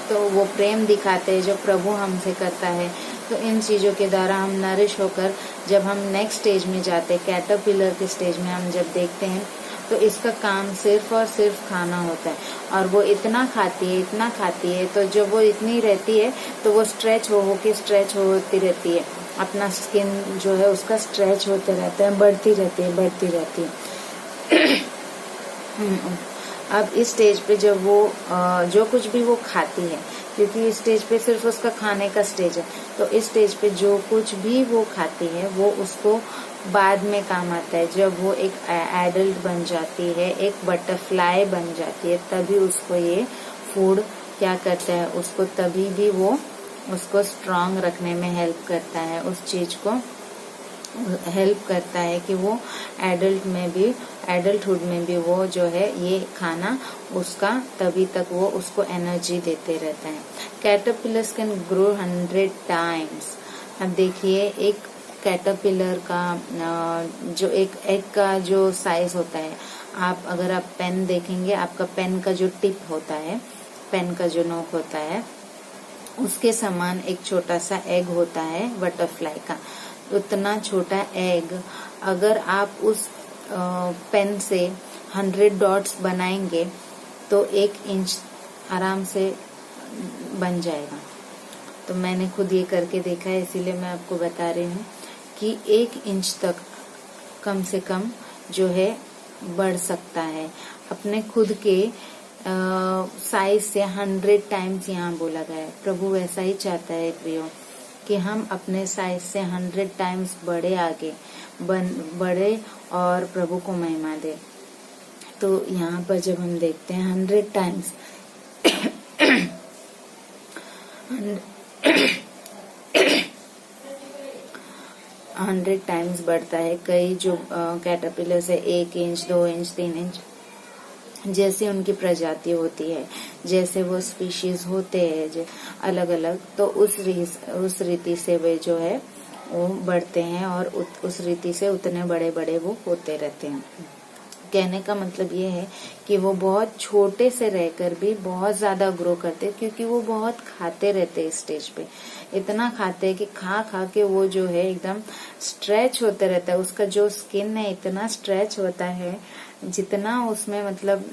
तो वो प्रेम दिखाते हैं जो प्रभु हमसे करता है। तो इन चीज़ों के द्वारा हम नरिश होकर जब हम नेक्स्ट स्टेज में जाते हैं, कैटरपिलर के स्टेज में हम जब देखते हैं, तो इसका काम सिर्फ और सिर्फ खाना होता है। और वो इतना खाती है, तो जब वो इतनी रहती है तो वो स्ट्रेच होती रहती है। अपना स्किन जो है उसका स्ट्रेच होते रहता है, बढ़ती रहती है। अब इस स्टेज पे जब वो जो कुछ भी वो खाती है, क्योंकि इस स्टेज पे सिर्फ उसका खाने का स्टेज है, तो इस स्टेज पे जो कुछ भी वो खाती है वो उसको बाद में काम आता है। जब वो एक एडल्ट बन जाती है, एक बटरफ्लाई बन जाती है, तभी उसको ये फूड क्या करता है, उसको तभी भी वो उसको स्ट्रांग रखने में हेल्प करता है, उस चीज को हेल्प करता है कि वो एडल्टहुड में भी वो जो है ये खाना उसका तभी तक वो उसको एनर्जी देते रहता है। Caterpillars can grow 100 times. अब देखिए एक कैटरपिलर का जो एक एग का जो साइज होता है, अगर आप पेन देखेंगे, आपका पेन का जो टिप होता है, पेन का जो नोक होता है, उसके समान एक छोटा सा एग होता है बटरफ्लाई का। उतना छोटा एग अगर आप उस पेन से 100 डॉट्स बनाएंगे तो 1 इंच आराम से बन जाएगा। तो मैंने खुद ये करके देखा है, इसीलिए मैं आपको बता रही हूँ कि 1 इंच तक कम से कम जो है बढ़ सकता है। अपने खुद के साइज से 100 टाइम्स यहाँ बोला गया है। प्रभु वैसा ही चाहता है प्रियो कि हम अपने साइज से 100 टाइम्स बढ़े और प्रभु को महिमा दे। तो यहाँ पर जब हम देखते हैं 100 टाइम्स 100 टाइम्स बढ़ता है। कई जो कैटरपिलर से 1 इंच 2 इंच 3 इंच जैसे उनकी प्रजाति होती है, जैसे वो स्पीशीज होते हैं अलग अलग, तो उस रीति से वे जो है वो बढ़ते हैं और उस रीति से उतने बड़े बड़े वो होते रहते हैं। कहने का मतलब ये है कि वो बहुत छोटे से रहकर भी बहुत ज्यादा ग्रो करते हैं, क्योंकि वो बहुत खाते रहते हैं। इस स्टेज पे इतना खाते हैं कि खा के वो जो है एकदम स्ट्रेच होते रहता है। उसका जो स्किन है इतना स्ट्रेच होता है, जितना उसमें मतलब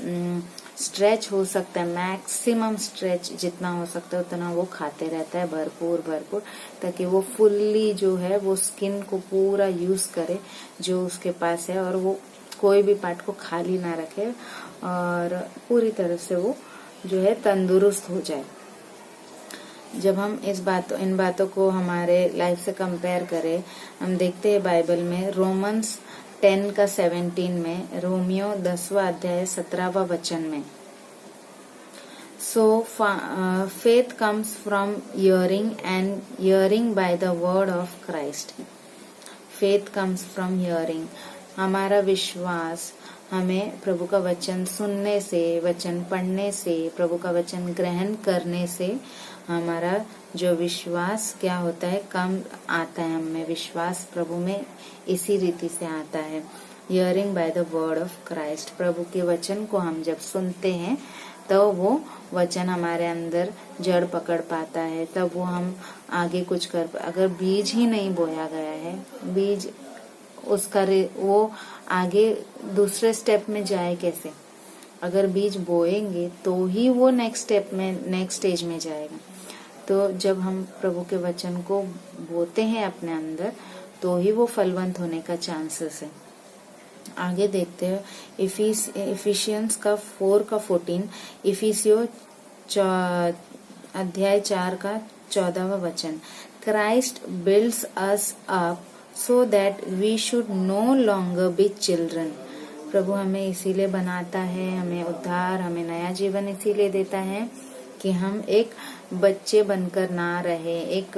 स्ट्रेच हो सकता है, मैक्सिमम स्ट्रेच जितना हो सकता है उतना वो खाते रहता है, भरपूर, ताकि वो फुल्ली जो है वो स्किन को पूरा यूज करे जो उसके पास है, और वो कोई भी पार्ट को खाली ना रखे और पूरी तरह से वो जो है तंदुरुस्त हो जाए। जब हम इन बातों को हमारे लाइफ से कंपेयर करें, हम देखते हैं बाइबल में रोमन्स 10:17 में, रोमियो 10वां अध्याय 17वां वचन में, सो faith comes from hearing and hearing by the word of Christ. Faith comes from hearing, हमारा विश्वास हमें प्रभु का वचन सुनने से, वचन पढ़ने से, प्रभु का वचन ग्रहण करने से हमारा जो विश्वास क्या होता है, कम आता है। हमें विश्वास प्रभु में इसी रीति से आता है। Hearing by the word of Christ, प्रभु के वचन को हम जब सुनते हैं तो वो वचन हमारे अंदर जड़ पकड़ पाता है, तब वो हम आगे कुछ अगर बीज ही नहीं बोया गया है, बीज उसका वो आगे दूसरे स्टेप में जाए कैसे? अगर बीज बोएंगे तो ही वो नेक्स्ट स्टेज में जाएगा। तो जब हम प्रभु के वचन को बोते हैं अपने अंदर, तो ही वो फलवंत होने का चांसेस है। आगे देखते हैं इफिशियंस का 4 का 14, इफिसियो अध्याय 4 का 14वां वचन। Christ builds us up so that we should no longer be children. प्रभु हमें इसीलिए बनाता है, हमें उद्धार, हमें नया जीवन इसीलिए देता है कि हम एक बच्चे बनकर ना रहे, एक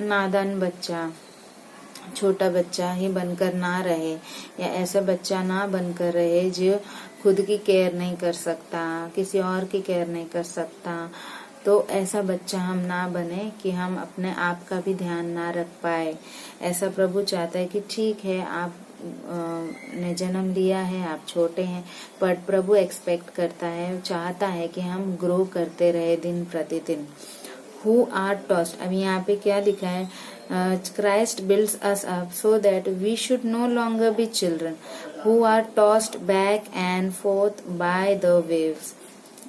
नादान बच्चा, छोटा बच्चा ही बनकर ना रहे, या ऐसा बच्चा ना बनकर रहे जो खुद की केयर नहीं कर सकता, किसी और की केयर नहीं कर सकता। तो ऐसा बच्चा हम ना बने कि हम अपने आप का भी ध्यान ना रख पाए। ऐसा प्रभु चाहता है कि ठीक है, आप ने जन्म लिया है, आप छोटे हैं, पर प्रभु एक्सपेक्ट करता है, चाहता है कि हम ग्रो करते रहे दिन प्रतिदिन। Who are tossed, अभी यहाँ पे क्या लिखा है, Christ builds us up so that we should no longer be children who are tossed back and forth by the waves।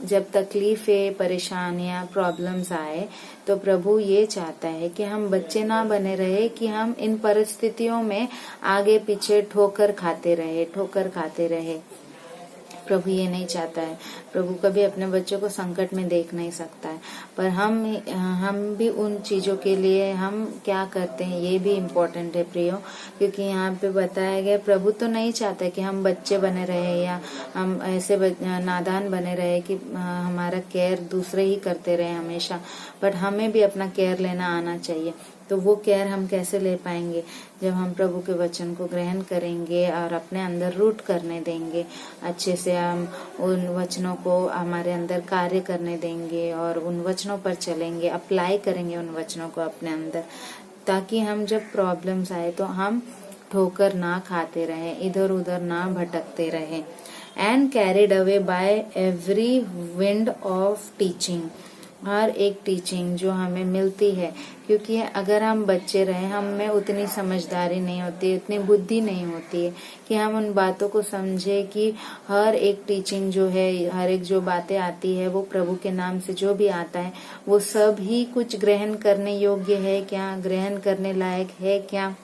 जब तकलीफें, परेशानियां, प्रॉब्लम्स आए तो प्रभु ये चाहता है कि हम बच्चे ना बने रहे, कि हम इन परिस्थितियों में आगे पीछे ठोकर खाते रहे। प्रभु ये नहीं चाहता है। प्रभु कभी अपने बच्चों को संकट में देख नहीं सकता है, पर हम भी उन चीजों के लिए हम क्या करते हैं ये भी इम्पोर्टेंट है प्रियो, क्योंकि यहाँ पे बताया गया प्रभु तो नहीं चाहता कि हम बच्चे बने रहे या हम ऐसे नादान बने रहे कि हमारा केयर दूसरे ही करते रहे हमेशा, बट हमें भी अपना केयर लेना आना चाहिए। तो वो केयर हम कैसे ले पाएंगे? जब हम प्रभु के वचन को ग्रहण करेंगे और अपने अंदर रूट करने देंगे, अच्छे से हम उन वचनों को हमारे अंदर कार्य करने देंगे और उन वचनों पर चलेंगे, अप्लाई करेंगे उन वचनों को अपने अंदर, ताकि हम जब प्रॉब्लम्स आए तो हम ठोकर ना खाते रहे, इधर उधर ना भटकते रहे। And carried away by every wind of teaching, हर एक टीचिंग जो हमें मिलती है, क्योंकि अगर हम बच्चे रहे, हम में उतनी समझदारी नहीं होती, उतनी बुद्धि नहीं होती है कि हम उन बातों को समझे कि हर एक टीचिंग जो है, हर एक जो बातें आती है वो प्रभु के नाम से जो भी आता है वो सब ही कुछ ग्रहण करने योग्य है क्या, ग्रहण करने लायक है क्या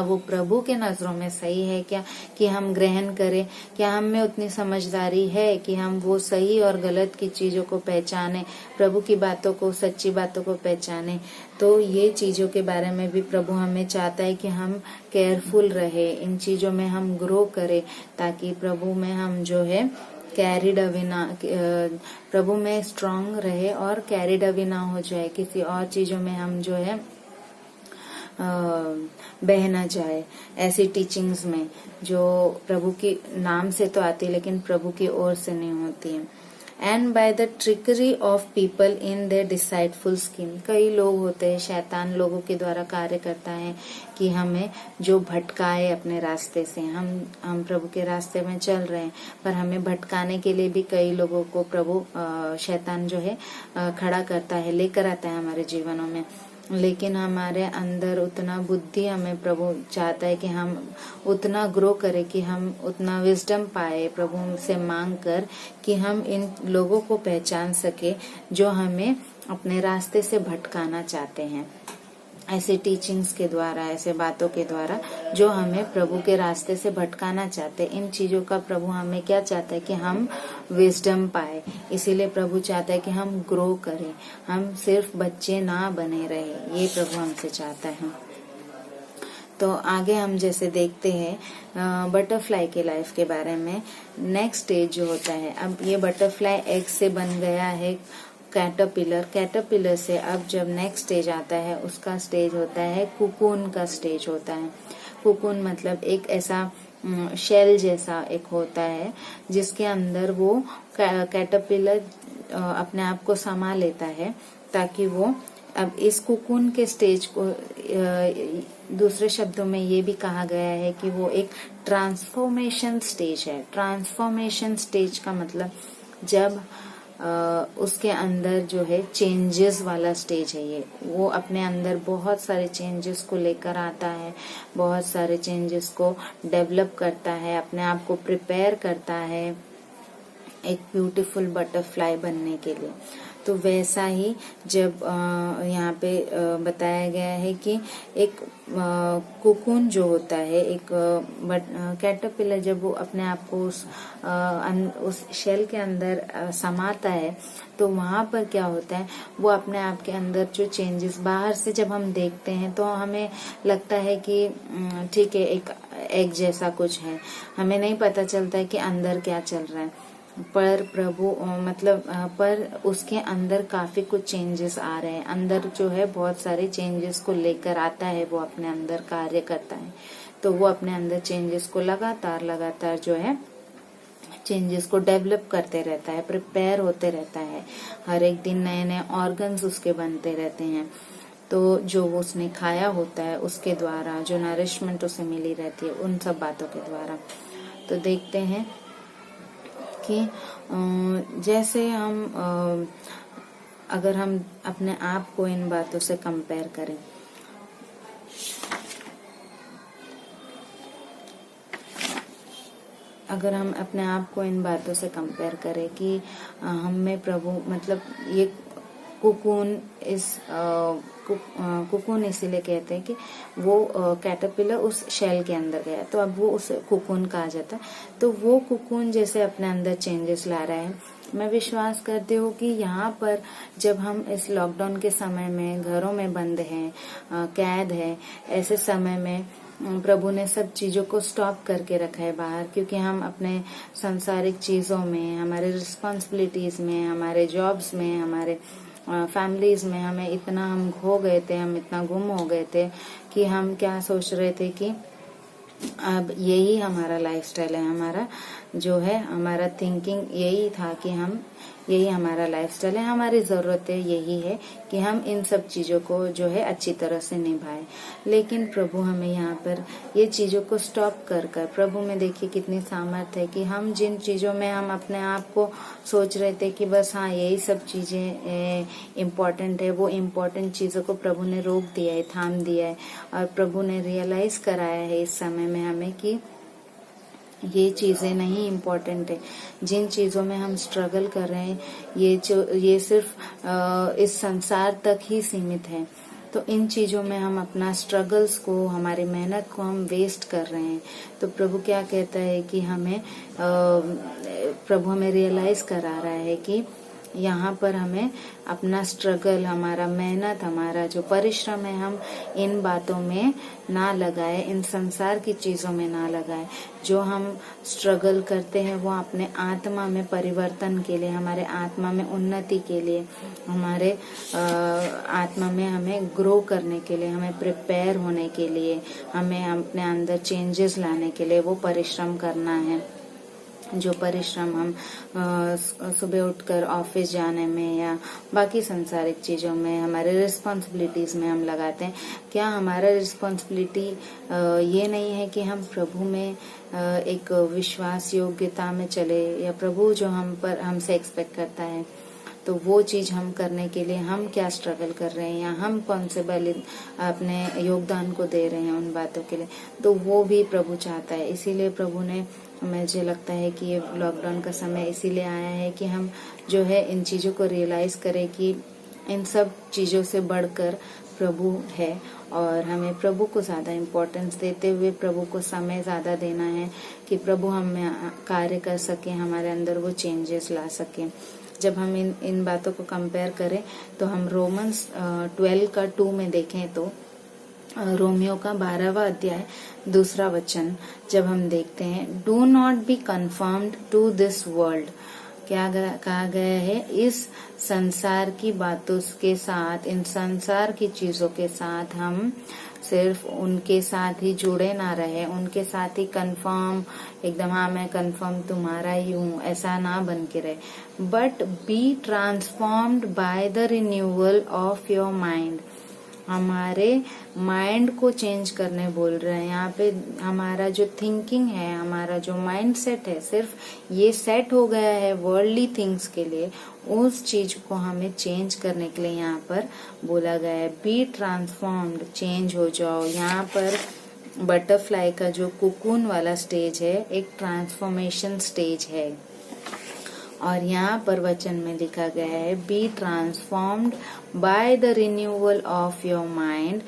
वो प्रभु के नजरों में सही है क्या कि हम ग्रहण करें? क्या हम में उतनी समझदारी है कि हम वो सही और गलत की चीजों को पहचाने, प्रभु की बातों को, सच्ची बातों को पहचाने? तो ये चीजों के बारे में भी प्रभु हमें चाहता है कि हम केयरफुल रहे, इन चीजों में हम ग्रो करें, ताकि प्रभु में हम जो है कैरिड अवे ना, प्रभु में स्ट्रांग रहे और कैरिड अवे ना हो जाए, किसी और चीजों में हम जो है बह ना जाए, ऐसी टीचिंग्स में जो प्रभु के नाम से तो आती है लेकिन प्रभु की ओर से नहीं होती है। And by the trickery of people in their deceitful scheme, कई लोग होते हैं, शैतान लोगों के द्वारा कार्य करता है कि हमें जो भटकाए अपने रास्ते से, हम प्रभु के रास्ते में चल रहे हैं पर हमें भटकाने के लिए भी कई लोगों को प्रभु शैतान जो है खड़ा करता है, लेकर आता है हमारे जीवनों में। लेकिन हमारे अंदर उतना बुद्धि हमें प्रभु चाहता है कि हम उतना ग्रो करें, कि हम उतना विजडम पाए प्रभु से मांग कर, कि हम इन लोगों को पहचान सके जो हमें अपने रास्ते से भटकाना चाहते हैं, ऐसे टीचिंग्स के द्वारा, ऐसे बातों के द्वारा जो हमें प्रभु के रास्ते से भटकाना चाहते हैं। इन चीजों का प्रभु हमें क्या चाहता है कि हम विजडम पाए, इसीलिए प्रभु चाहता है कि हम ग्रो करें, हम सिर्फ बच्चे ना बने रहे, ये प्रभु हमसे चाहता है। तो आगे हम जैसे देखते हैं बटरफ्लाई के लाइफ के बारे में। नेक्स्ट स्टेज जो होता है, अब ये बटरफ्लाई एग से बन गया है कैटरपिलर से, अब जब नेक्स्ट स्टेज आता है उसका स्टेज होता है कुकून का स्टेज होता है। कुकून मतलब एक ऐसा शेल जैसा एक होता है जिसके अंदर वो कैटरपिलर अपने आप को समा लेता है, ताकि वो, अब इस कुकून के स्टेज को दूसरे शब्दों में ये भी कहा गया है कि वो एक ट्रांसफॉर्मेशन स्टेज है। ट्रांसफॉर्मेशन स्टेज का मतलब जब उसके अंदर जो है चेंजेस वाला स्टेज है, ये वो अपने अंदर बहुत सारे चेंजेस को लेकर आता है, बहुत सारे चेंजेस को डेवलप करता है, अपने आप को प्रिपेयर करता है एक ब्यूटीफुल बटरफ्लाई बनने के लिए। तो वैसा ही जब यहाँ पे बताया गया है कि एक कोकून जो होता है, एक कैटरपिलर जब वो अपने आप को उस शेल के अंदर समाता है, तो वहां पर क्या होता है, वो अपने आप के अंदर जो चेंजेस बाहर से जब हम देखते हैं तो हमें लगता है कि ठीक है, एक एग जैसा कुछ है, हमें नहीं पता चलता है कि अंदर क्या चल रहा है। पर प्रभु पर उसके अंदर काफी कुछ चेंजेस आ रहे हैं, अंदर जो है बहुत सारे चेंजेस को लेकर आता है, वो अपने अंदर कार्य करता है। तो वो अपने अंदर चेंजेस को लगातार जो है चेंजेस को डेवलप करते रहता है, प्रिपेयर होते रहता है। हर एक दिन नए नए ऑर्गन्स उसके बनते रहते हैं। तो जो वो उसने खाया होता है उसके द्वारा, जो नरिशमेंट उसे मिली रहती है, उन सब बातों के द्वारा। तो देखते हैं कि जैसे हम अगर हम अपने आप को इन बातों से कंपेयर करें, अगर हम अपने आप को इन बातों से कंपेयर करें कि हम में प्रभु ये कुकून कुकून इसीलिए कहते हैं कि वो कैटरपिलर उस शेल के अंदर गया, तो अब वो उस कुकून कहा जाता है। तो वो कुकून जैसे अपने अंदर चेंजेस ला रहा है, मैं विश्वास करती हूँ कि यहाँ पर जब हम इस लॉकडाउन के समय में घरों में बंद हैं, कैद है, ऐसे समय में प्रभु ने सब चीजों को स्टॉप करके रखा है बाहर, क्योंकि हम अपने सांसारिक चीजों में, हमारे रिस्पॉन्सिबिलिटीज में, हमारे जॉब्स में, हमारे फैमिलीज में हम खो गए थे, हम इतना गुम हो गए थे कि हम क्या सोच रहे थे कि अब यही हमारा लाइफस्टाइल है, हमारा जो है हमारा थिंकिंग यही था कि यही हमारा लाइफस्टाइल है, हमारी जरूरतें यही है कि हम इन सब चीजों को जो है अच्छी तरह से निभाएं। लेकिन प्रभु हमें यहाँ पर ये चीजों को स्टॉप कर प्रभु में देखिए कितनी सामर्थ है कि हम जिन चीजों में हम अपने आप को सोच रहे थे कि बस हाँ यही सब चीजें इम्पोर्टेंट है, वो इम्पोर्टेंट चीजों को प्रभु ने रोक दिया है, थाम दिया है, और प्रभु ने रियलाइज कराया है इस समय में हमें कि ये चीजें नहीं इम्पोर्टेंट है। जिन चीजों में हम स्ट्रगल कर रहे हैं, ये सिर्फ इस संसार तक ही सीमित है। तो इन चीजों में हम अपना स्ट्रगल्स को, हमारी मेहनत को हम वेस्ट कर रहे हैं। तो प्रभु क्या कहता है कि प्रभु हमें रियलाइज करा रहा है कि यहाँ पर हमें अपना स्ट्रगल, हमारा मेहनत, हमारा जो परिश्रम है, हम इन बातों में ना लगाए, इन संसार की चीजों में ना लगाए। जो हम स्ट्रगल करते हैं वो अपने आत्मा में परिवर्तन के लिए, हमारे आत्मा में उन्नति के लिए, हमारे आत्मा में हमें ग्रो करने के लिए, हमें प्रिपेयर होने के लिए, हमें अपने अंदर चेंजेस लाने के लिए वो परिश्रम करना है। जो परिश्रम हम सुबह उठकर ऑफिस जाने में या बाकी सांसारिक चीजों में, हमारे रिस्पॉन्सिबिलिटीज में हम लगाते हैं, क्या हमारा रिस्पॉन्सिबिलिटी ये नहीं है कि हम प्रभु में एक विश्वास योग्यता में चले, या प्रभु जो हमसे एक्सपेक्ट करता है, तो वो चीज हम करने के लिए हम क्या स्ट्रगल कर रहे हैं, या हम कौन से अपने योगदान को दे रहे हैं उन बातों के लिए, तो वो भी प्रभु चाहता है। इसीलिए प्रभु ने, मुझे लगता है कि ये लॉकडाउन का समय इसीलिए आया है कि हम जो है इन चीजों को रियलाइज करें कि इन सब चीजों से बढ़कर प्रभु है, और हमें प्रभु को ज्यादा इम्पोर्टेंस देते हुए प्रभु को समय ज्यादा देना है कि प्रभु हमें कार्य कर सके, हमारे अंदर वो चेंजेस ला सके। जब हम इन बातों को कंपेयर करें तो हम रोमन्स 12:2 में देखें तो रोमियो का 12वां अध्याय 2 वचन जब हम देखते हैं, do not be confirmed to this world, क्या कहा गया है, इस संसार की बातों के साथ, इन संसार की चीजों के साथ हम सिर्फ उनके साथ ही जुड़े ना रहे, उनके साथ ही कंफर्म, एकदम हाँ मैं कंफर्म तुम्हारा ही हूँ, ऐसा ना बन के रहे, but B transformed by the renewal of your mind. हमारे माइंड को चेंज करने बोल रहे हैं यहाँ पे। हमारा जो थिंकिंग है, हमारा जो माइंड सेट है, सिर्फ ये सेट हो गया है वर्ल्डली थिंग्स के लिए, उस चीज को हमें चेंज करने के लिए यहाँ पर बोला गया है, बी ट्रांसफॉर्म्ड, चेंज हो जाओ। यहाँ पर बटरफ्लाई का जो कुकून वाला स्टेज है, एक ट्रांसफॉर्मेशन स्टेज है, और यहाँ पर वचन में लिखा गया है, be transformed by the renewal of your mind,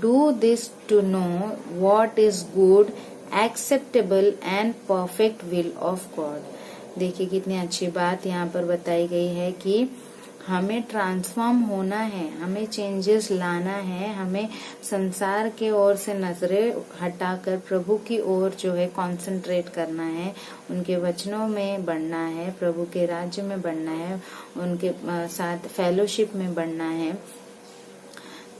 do this to know what is good, acceptable and perfect will of God. देखिए कितनी अच्छी बात यहाँ पर बताई गई है कि हमें ट्रांसफॉर्म होना है, हमें चेंजेस लाना है, हमें संसार के ओर से नजरें हटाकर प्रभु की ओर जो है कंसंट्रेट करना है, उनके वचनों में बढ़ना है, प्रभु के राज्य में बढ़ना है, उनके साथ फेलोशिप में बढ़ना है।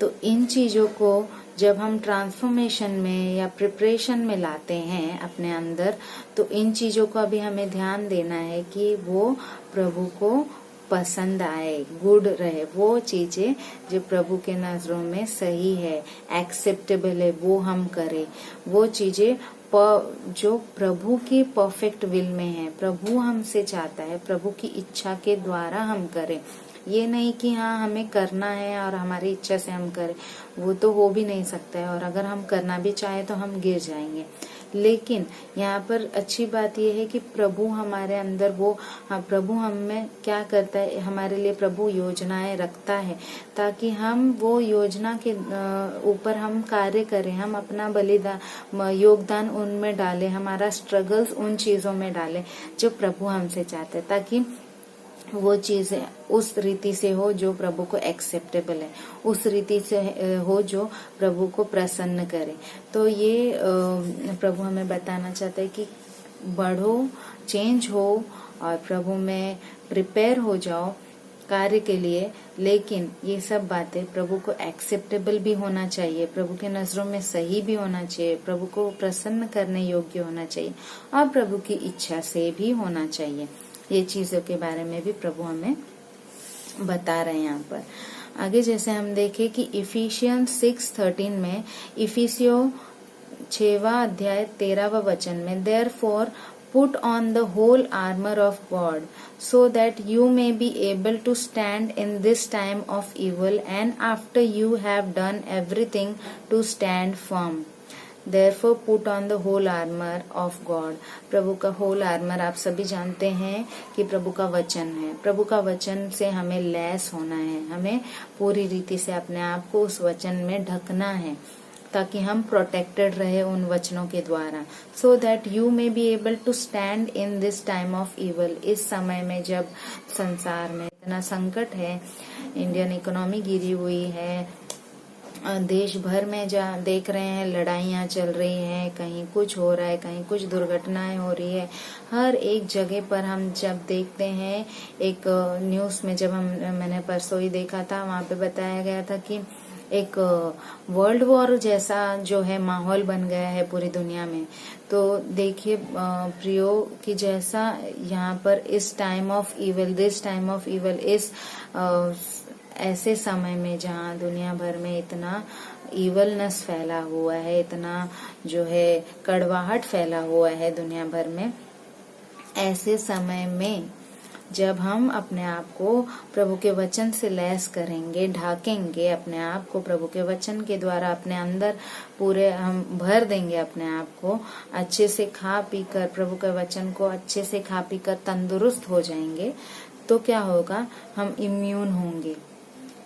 तो इन चीजों को जब हम ट्रांसफॉर्मेशन में या प्रिपरेशन में लाते हैं अपने अंदर, तो इन चीजों का भी हमें ध्यान देना है कि वो प्रभु को पसंद आए, गुड रहे, वो चीजें जो प्रभु के नजरों में सही है, एक्सेप्टेबल है, वो हम करें। वो चीजें जो प्रभु की परफेक्ट विल में है, प्रभु हमसे चाहता है, प्रभु की इच्छा के द्वारा हम करें। ये नहीं कि हाँ हमें करना है और हमारी इच्छा से हम करें, वो तो हो भी नहीं सकता है, और अगर हम करना भी चाहें तो हम गिर जाएंगे। लेकिन यहाँ पर अच्छी बात यह है कि प्रभु हमारे अंदर प्रभु हमें क्या करता है, हमारे लिए प्रभु योजनाएं रखता है ताकि हम वो योजना के ऊपर हम कार्य करें, हम अपना बलिदान योगदान उनमें डालें, हमारा स्ट्रगल्स उन चीजों में डालें जो प्रभु हमसे चाहते हैं, ताकि वो चीजें उस रीति से हो जो प्रभु को एक्सेप्टेबल है, उस रीति से हो जो प्रभु को प्रसन्न करे। तो ये प्रभु हमें बताना चाहता है कि बढ़ो, चेंज हो और प्रभु में प्रिपेयर हो जाओ कार्य के लिए। लेकिन ये सब बातें प्रभु को एक्सेप्टेबल भी होना चाहिए, प्रभु के नजरों में सही भी होना चाहिए, प्रभु को प्रसन्न करने योग्य होना चाहिए और प्रभु की इच्छा से भी होना चाहिए। ये चीजों के बारे में भी प्रभु हमें बता रहे हैं यहाँ पर। आगे जैसे हम देखें कि इफिशियंस 6:13 में, इफिसियो 6वां अध्याय 13वां वचन में, therefore put on the whole armor of God so that you may be able to stand in this time of evil, and after you have done everything to stand firm. Therefore put on the whole armor of God. प्रभु का होल आर्मर आप सभी जानते हैं कि प्रभु का वचन है। प्रभु का वचन से हमें लैस होना है, हमें पूरी रीति से अपने आप को उस वचन में ढकना है ताकि हम प्रोटेक्टेड रहे उन वचनों के द्वारा। So that you may be able to stand in this time of evil. इस समय में जब संसार में इतना संकट है, इंडियन इकोनॉमी गिरी हुई है, देश भर में जहाँ देख रहे हैं लड़ाइयाँ चल रही हैं, कहीं कुछ हो रहा है, कहीं कुछ दुर्घटनाएं हो रही है, हर एक जगह पर हम जब देखते हैं, एक न्यूज में जब मैंने परसों ही देखा था, वहां पे बताया गया था कि एक वर्ल्ड वॉर जैसा जो है माहौल बन गया है पूरी दुनिया में। तो देखिए प्रियो कि जैसा यहाँ पर इस time of evil, this time of evil, इस ऐसे समय में जहाँ दुनिया भर में इतना इवलनेस फैला हुआ है, इतना जो है कड़वाहट फैला हुआ है दुनिया भर में, ऐसे समय में जब हम अपने आप को प्रभु के वचन से लैस करेंगे, ढाकेंगे अपने आप को प्रभु के वचन के द्वारा, अपने अंदर पूरे हम भर देंगे अपने आप को, अच्छे से खा पी कर प्रभु के वचन को अच्छे से खा पी कर तंदुरुस्त हो जाएंगे, तो क्या होगा, हम इम्यून होंगे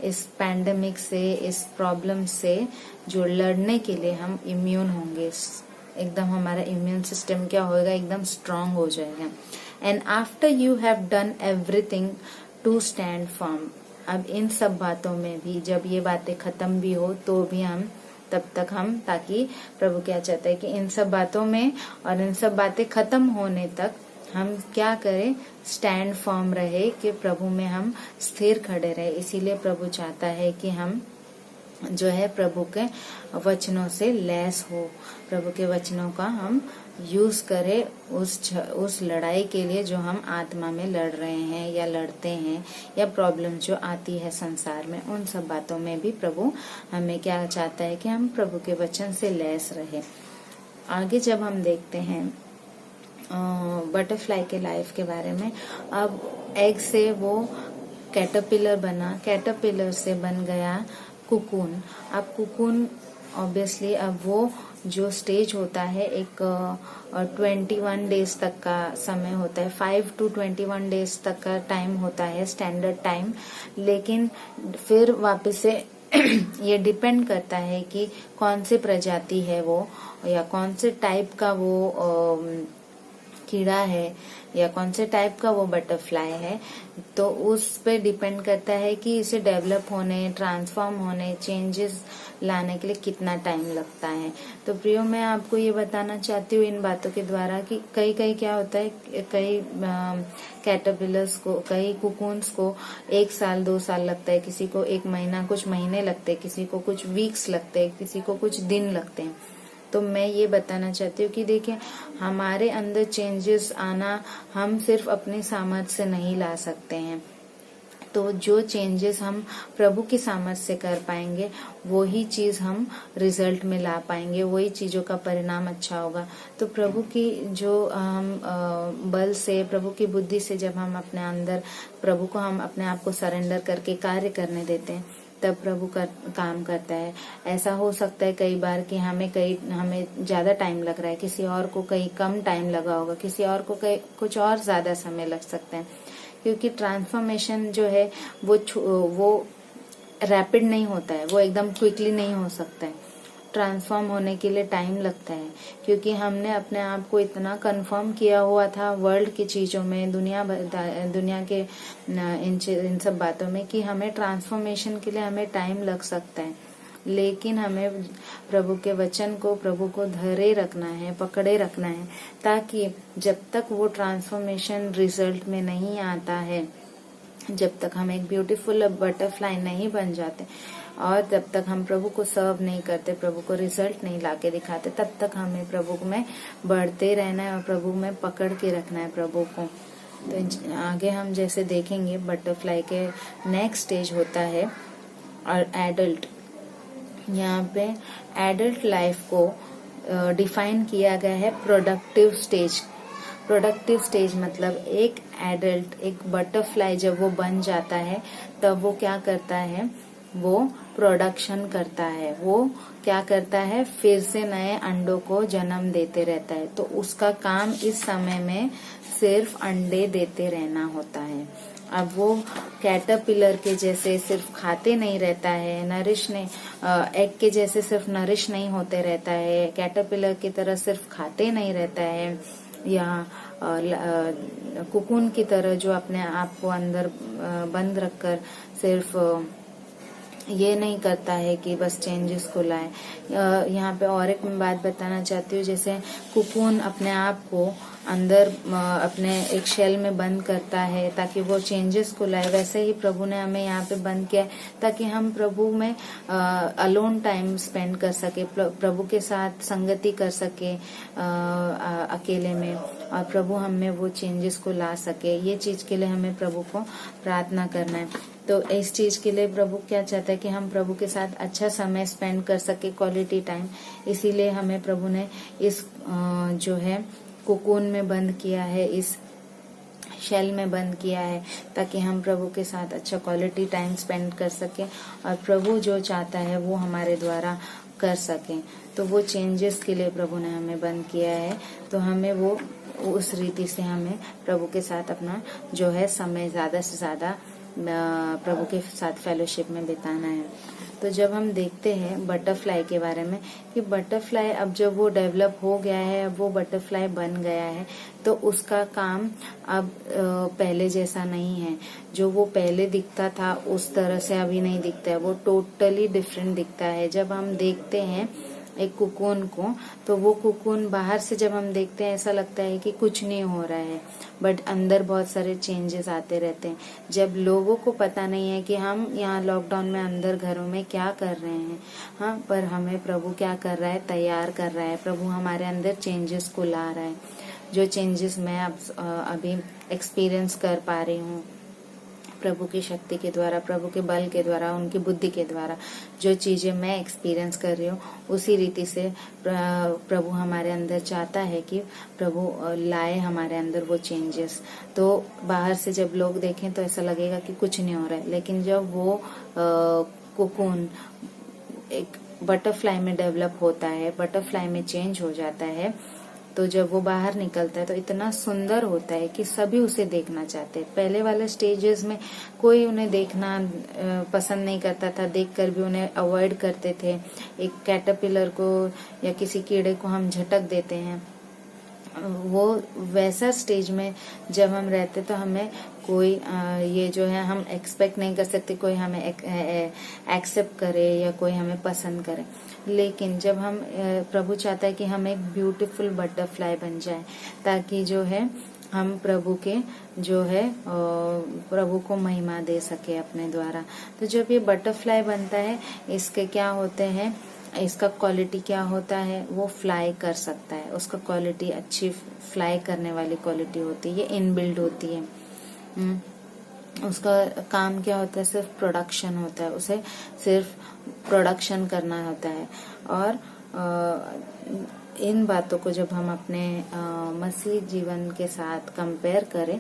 इस पैंडेमिक से, इस प्रॉब्लम से जो लड़ने के लिए हम इम्यून होंगे। एकदम हमारा इम्यून सिस्टम क्या होगा, एकदम स्ट्रांग हो जाएगा। And after you have done everything to stand firm. अब इन सब बातों में भी जब ये बातें खत्म भी हो तो भी हम तब तक हम, ताकि प्रभु क्या चाहता है कि इन सब बातों में और इन सब बातें खत्म होने तक हम क्या करें, स्टैंड फर्म रहे, कि प्रभु में हम स्थिर खड़े रहे। इसीलिए प्रभु चाहता है कि हम जो है प्रभु के वचनों से लैस हो, प्रभु के वचनों का हम यूज करें उस लड़ाई के लिए जो हम आत्मा में लड़ रहे हैं या लड़ते हैं, या प्रॉब्लम जो आती है संसार में, उन सब बातों में भी प्रभु हमें क्या चाहता है कि हम प्रभु के वचन से लैस रहे। आगे जब हम देखते हैं बटरफ्लाई के लाइफ के बारे में, अब एग से वो कैटरपिलर बना, कैटरपिलर से बन गया कुकून। अब कुकून ऑब्वियसली अब वो जो स्टेज होता है एक 21 डेज तक का समय होता है, 5 to 21 डेज तक का टाइम होता है स्टैंडर्ड टाइम। लेकिन फिर वापस से ये डिपेंड करता है कि कौन सी प्रजाति है वो, या कौन से टाइप का वो कीड़ा है, या कौन से टाइप का वो बटरफ्लाई है। तो उस पे डिपेंड करता है कि इसे डेवलप होने, ट्रांसफॉर्म होने, चेंजेस लाने के लिए कितना टाइम लगता है। तो प्रियो, मैं आपको ये बताना चाहती हूँ इन बातों के द्वारा कि कई क्या होता है, कई कैटरपिलर्स को, कई कुकून्स को 1 साल 2 साल लगता है, किसी को 1 महीना, कुछ महीने लगते हैं, किसी को कुछ वीक्स लगते हैं, किसी को कुछ दिन लगते हैं। तो मैं ये बताना चाहती हूँ कि देखिए, हमारे अंदर चेंजेस आना हम सिर्फ अपनी सामर्थ्य से नहीं ला सकते हैं। तो जो चेंजेस हम प्रभु की सामर्थ्य से कर पाएंगे, वही चीज हम रिजल्ट में ला पाएंगे, वही चीजों का परिणाम अच्छा होगा। तो प्रभु की जो हम बल से, प्रभु की बुद्धि से जब हम अपने अंदर प्रभु को, हम अपने आप को सरेंडर करके कार्य करने देते हैं, तब प्रभु का काम करता है। ऐसा हो सकता है कई बार कि हमें ज्यादा टाइम लग रहा है, किसी और को कहीं कम टाइम लगा होगा, किसी और को कुछ और ज्यादा समय लग सकता है, क्योंकि ट्रांसफॉर्मेशन जो है वो रैपिड नहीं होता है, वो एकदम क्विकली नहीं हो सकता है। ट्रांसफॉर्म होने के लिए टाइम लगता है, क्योंकि हमने अपने आप को इतना कंफर्म किया हुआ था वर्ल्ड की चीजों में, दुनिया के इन सब बातों में, कि हमें ट्रांसफॉर्मेशन के लिए हमें टाइम लग सकता है। लेकिन हमें प्रभु के वचन को, प्रभु को धरे रखना है, पकड़े रखना है, ताकि जब तक वो ट्रांसफॉर्मेशन रिजल्ट में नहीं आता है, जब तक हम एक ब्यूटीफुल बटरफ्लाई नहीं बन जाते, और जब तक हम प्रभु को सर्व नहीं करते, प्रभु को रिजल्ट नहीं लाके दिखाते, तब तक हमें प्रभु में बढ़ते रहना है और प्रभु में पकड़ के रखना है प्रभु को। तो आगे हम जैसे देखेंगे, बटरफ्लाई के नेक्स्ट स्टेज होता है और एडल्ट। यहाँ पे एडल्ट लाइफ को डिफाइन किया गया है प्रोडक्टिव स्टेज। प्रोडक्टिव स्टेज मतलब एक एडल्ट, एक बटरफ्लाई जब वो बन जाता है, तब वो क्या करता है, वो प्रोडक्शन करता है। वो क्या करता है, फिर से नए अंडों को जन्म देते रहता है। तो उसका काम इस समय में सिर्फ अंडे देते रहना होता है। अब वो कैटरपिलर के जैसे सिर्फ खाते नहीं रहता है, नरिश नहीं, एग के जैसे सिर्फ नरिश नहीं होते रहता है, कैटरपिलर की तरह सिर्फ खाते नहीं रहता है, या कुकून की तरह जो अपने आप को अंदर बंद रखकर सिर्फ ये नहीं करता है कि बस चेंजेस को लाए। यहाँ पे और एक मैं बात बताना चाहती हूँ, जैसे कुकून अपने आप को अंदर अपने एक शेल में बंद करता है ताकि वो चेंजेस को लाए, वैसे ही प्रभु ने हमें यहाँ पे बंद किया है ताकि हम प्रभु में अलोन टाइम स्पेंड कर सके, प्रभु के साथ संगति कर सके अकेले में, और प्रभु हमें वो चेंजेस को ला सके। ये चीज के लिए हमें प्रभु को प्रार्थना करना है। तो इस चीज के लिए प्रभु क्या चाहता है कि हम प्रभु के साथ अच्छा समय स्पेंड कर सके, क्वालिटी टाइम। इसीलिए हमें प्रभु ने इस जो है कुकून में बंद किया है, इस शेल में बंद किया है, ताकि हम प्रभु के साथ अच्छा क्वालिटी टाइम स्पेंड कर सके और प्रभु जो चाहता है वो हमारे द्वारा कर सके। तो वो चेंजेस के लिए प्रभु ने हमें बंद किया है। तो हमें वो उस रीति से हमें प्रभु के साथ अपना जो है समय ज्यादा से ज्यादा प्रभु के साथ फेलोशिप में बिताना है। तो जब हम देखते हैं बटरफ्लाई के बारे में कि बटरफ्लाई अब जब वो डेवलप हो गया है, अब वो बटरफ्लाई बन गया है, तो उसका काम अब पहले जैसा नहीं है। जो वो पहले दिखता था उस तरह से अभी नहीं दिखता है, वो टोटली डिफरेंट दिखता है। जब हम देखते हैं एक कुकून को, तो वो कुकून बाहर से जब हम देखते हैं ऐसा लगता है कि कुछ नहीं हो रहा है, बट अंदर बहुत सारे चेंजेस आते रहते हैं। जब लोगों को पता नहीं है कि हम यहाँ लॉकडाउन में अंदर घरों में क्या कर रहे हैं, हाँ, पर हमें प्रभु क्या कर रहा है, तैयार कर रहा है। प्रभु हमारे अंदर चेंजेस को ला रहा है। जो चेंजेस मैं अभी एक्सपीरियंस कर पा रही हूँ प्रभु की शक्ति के द्वारा, प्रभु के बल के द्वारा, उनकी बुद्धि के द्वारा, जो चीजें मैं एक्सपीरियंस कर रही हूँ, उसी रीति से प्रभु हमारे अंदर चाहता है कि प्रभु लाए हमारे अंदर वो चेंजेस। तो बाहर से जब लोग देखें तो ऐसा लगेगा कि कुछ नहीं हो रहा है, लेकिन जब वो कुकून एक बटरफ्लाई में डेवलप होता है, बटरफ्लाई में चेंज हो जाता है, तो जब वो बाहर निकलता है तो इतना सुंदर होता है कि सभी उसे देखना चाहते हैं। पहले वाले स्टेजेस में कोई उन्हें देखना पसंद नहीं करता था, देखकर भी उन्हें अवॉइड करते थे। एक कैटरपिलर को या किसी कीड़े को हम झटक देते हैं, वो वैसा स्टेज में जब हम रहते तो हमें कोई ये जो है हम एक्सपेक्ट नहीं कर सकते कोई हमें एक्सेप्ट करे या कोई हमें पसंद करे। लेकिन जब हम प्रभु चाहता है कि हम एक ब्यूटीफुल बटरफ्लाई बन जाए, ताकि जो है हम प्रभु के जो है प्रभु को महिमा दे सके अपने द्वारा। तो जब ये बटरफ्लाई बनता है, इसके क्या होते हैं, इसका क्वालिटी क्या होता है, वो फ्लाई कर सकता है। उसका क्वालिटी अच्छी फ्लाई करने वाली क्वालिटी होती है, ये इनबिल्ड होती है। उसका काम क्या होता है, सिर्फ प्रोडक्शन होता है, उसे सिर्फ प्रोडक्शन करना होता है। और इन बातों को जब हम अपने मसीह जीवन के साथ कंपेयर करें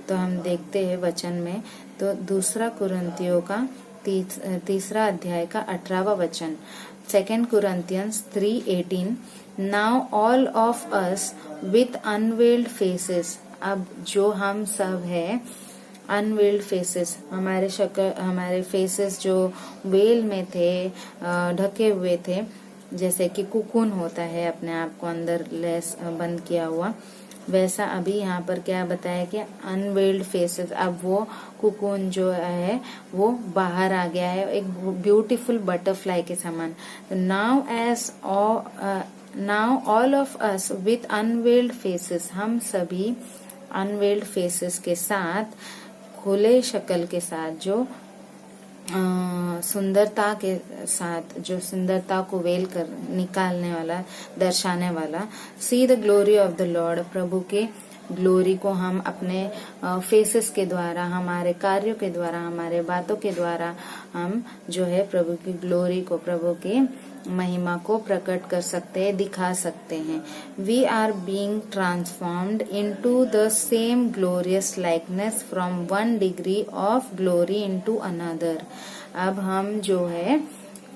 तो हम देखते हैं वचन में, तो दूसरा कुरिन्थियों का तीसरा अध्याय का 18वां वचन, 2 Corinthians 3:18, now all of us with unveiled faces. अब जो हम सब है अनवेल्ड फेसेस, हमारे फेसेस जो वेल में थे, ढके हुए थे, जैसे कि कुकुन होता है अपने आप को अंदर लेस बंद किया हुआ, वैसा अभी यहाँ पर क्या बताया कि अनवेल्ड फेसेस, अब वो कुकुन जो है वो बाहर आ गया है एक ब्यूटीफुल बटरफ्लाई के समान। Now all of us with unveiled faces, हम सभी अनवेल्ड फेसेस के साथ, खुले शक्ल के साथ, जो सुंदरता के साथ, जो सुंदरता को वेल कर निकालने वाला, दर्शाने वाला, see the glory of the lord, प्रभु के ग्लोरी को हम अपने फेसेस के द्वारा, हमारे कार्यों के द्वारा, हमारे बातों के द्वारा हम जो है प्रभु की ग्लोरी को, प्रभु की महिमा को प्रकट कर सकते हैं, दिखा सकते हैं। We are being transformed into the same glorious likeness from one degree of glory into another. अब हम जो है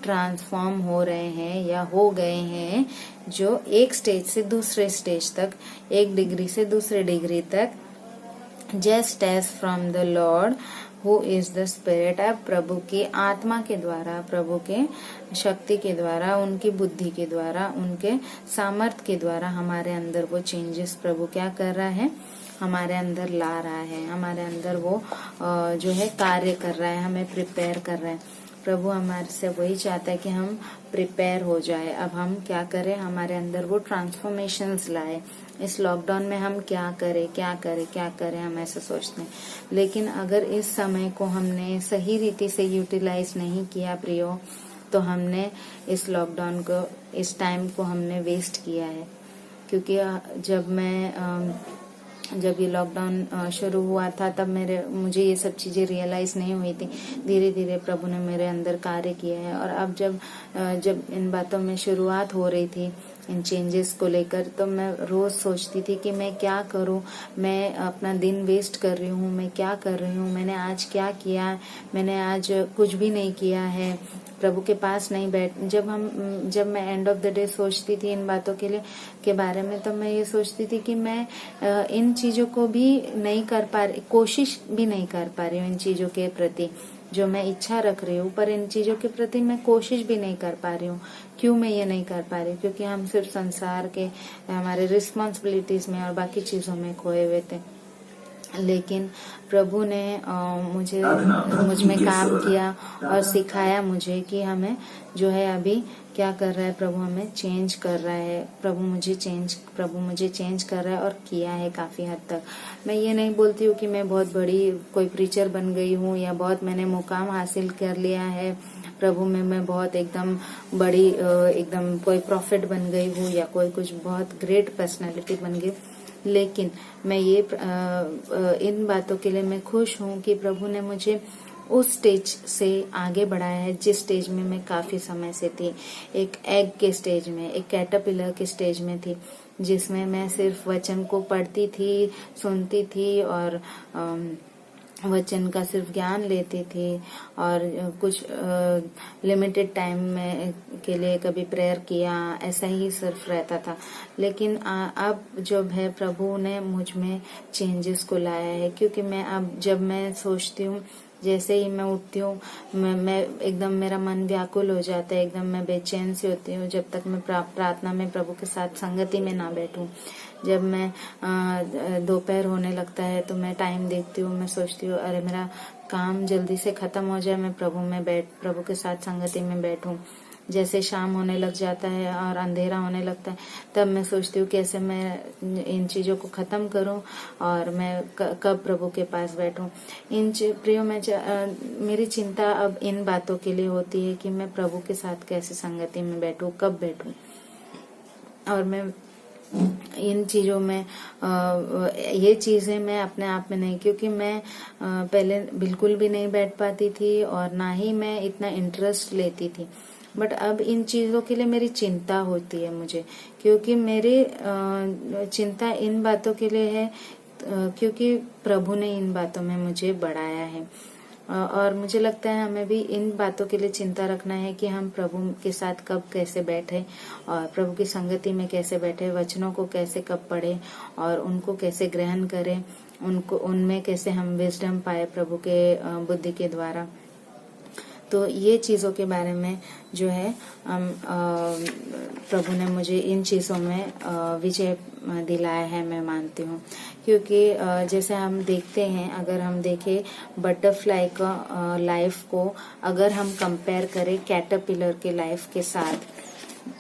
ट्रांसफॉर्म हो रहे हैं या हो गए हैं, जो एक स्टेज से दूसरे स्टेज तक, एक डिग्री से दूसरे डिग्री तक, just as from the Lord who is the spirit. अब प्रभु की आत्मा के द्वारा, प्रभु के शक्ति के द्वारा, उनकी बुद्धि के द्वारा, उनके सामर्थ्य के द्वारा हमारे अंदर वो चेंजेस प्रभु क्या कर रहा है, हमारे अंदर ला रहा है, हमारे अंदर वो जो है कार्य कर रहा है, हमें प्रिपेयर कर रहा है। प्रभु हमारे से वही चाहता है कि हम प्रिपेयर हो जाए। अब हम क्या करें, हमारे अंदर वो ट्रांसफॉर्मेशंस लाए। इस लॉकडाउन में हम क्या करें, हम ऐसा सोचते हैं। लेकिन अगर इस समय को हमने सही रीति से यूटिलाइज नहीं किया प्रियो, तो हमने इस लॉकडाउन को, इस टाइम को हमने वेस्ट किया है। क्योंकि जब ये लॉकडाउन शुरू हुआ था, तब मुझे ये सब चीजें रियलाइज नहीं हुई थी। धीरे धीरे प्रभु ने मेरे अंदर कार्य किया है। और अब जब इन बातों में शुरुआत हो रही थी, इन चेंजेस को लेकर, तो मैं रोज सोचती थी कि मैं क्या करूं, मैं अपना दिन वेस्ट कर रही हूं, मैं क्या कर रही हूं, मैंने आज क्या किया, मैंने आज कुछ भी नहीं किया है, प्रभु के पास नहीं बैठ। जब मैं एंड ऑफ द डे सोचती थी इन बातों के बारे में, तो मैं ये सोचती थी कि मैं इन चीजों को भी नहीं कर पा रही, कोशिश भी नहीं कर पा रही हूँ इन चीजों के प्रति, जो मैं इच्छा रख रही हूँ, पर इन चीजों के प्रति मैं कोशिश भी नहीं कर पा रही हूँ। क्यों मैं ये नहीं कर पा रही? क्योंकि हम सिर्फ संसार के, हमारे रिस्पॉन्सिबिलिटीज में और बाकी चीजों में खोए हुए थे। लेकिन प्रभु ने मुझ में काम किया और सिखाया मुझे कि हमें जो है अभी क्या कर रहा है, प्रभु हमें चेंज कर रहा है, प्रभु मुझे चेंज कर रहा है और किया है काफी हद तक। मैं ये नहीं बोलती हूँ कि मैं बहुत बड़ी कोई प्रीचर बन गई हूँ या बहुत मैंने मुकाम हासिल कर लिया है प्रभु में, मैं बहुत एकदम बड़ी एकदम कोई प्रॉफिट बन गई हूँ या कोई कुछ बहुत ग्रेट पर्सनालिटी बन गई। लेकिन मैं ये इन बातों के लिए मैं खुश हूँ कि प्रभु ने मुझे उस स्टेज से आगे बढ़ाया है जिस स्टेज में मैं काफी समय से थी। एक एग के स्टेज में, एक कैटरपिलर के स्टेज में थी, जिसमें मैं सिर्फ वचन को पढ़ती थी, सुनती थी और वचन का सिर्फ ज्ञान लेती थी और कुछ लिमिटेड टाइम में के लिए कभी प्रेयर किया, ऐसा ही सिर्फ रहता था। लेकिन अब जो है प्रभु ने मुझ में चेंजेस को लाया है, क्योंकि मैं अब जब मैं सोचती हूँ, जैसे ही मैं उठती हूँ मैं एकदम मेरा मन व्याकुल हो जाता है, एकदम मैं बेचैन सी होती हूँ जब तक मैं प्रार्थना में प्रभु के साथ संगति में ना बैठूं। जब मैं दोपहर होने लगता है तो मैं टाइम देखती हूँ, मैं सोचती हूँ अरे मेरा काम जल्दी से खत्म हो जाए, मैं प्रभु के साथ संगति में बैठूं। जैसे शाम होने लग जाता है और अंधेरा होने लगता है, तब मैं सोचती हूँ कैसे मैं इन चीजों को खत्म करूं और मैं कब प्रभु के पास बैठूं। प्रियो मेरी चिंता अब इन बातों के लिए होती है कि मैं प्रभु के साथ कैसे संगति में बैठूं, कब बैठूं। और मैं इन चीजों में ये चीजें मैं अपने आप में नहीं, क्योंकि मैं पहले बिल्कुल भी नहीं बैठ पाती थी और ना ही मैं इतना इंटरेस्ट लेती थी। बट अब इन चीजों के लिए मेरी चिंता होती है मुझे, क्योंकि मेरी चिंता इन बातों के लिए है क्योंकि प्रभु ने इन बातों में मुझे बढ़ाया है। और मुझे लगता है हमें भी इन बातों के लिए चिंता रखना है कि हम प्रभु के साथ कब कैसे बैठे और प्रभु की संगति में कैसे बैठे, वचनों को कैसे कब पढ़े और उनको कैसे ग्रहण करें, उनमें कैसे हम विजडम पाए प्रभु के बुद्धि के द्वारा। तो ये चीजों के बारे में जो है प्रभु ने मुझे इन चीजों में विजय दिलाया है, मैं मानती हूँ। क्योंकि जैसे हम देखते हैं, अगर हम देखें बटरफ्लाई का लाइफ को अगर हम कंपेयर करें कैटरपिलर के लाइफ के साथ,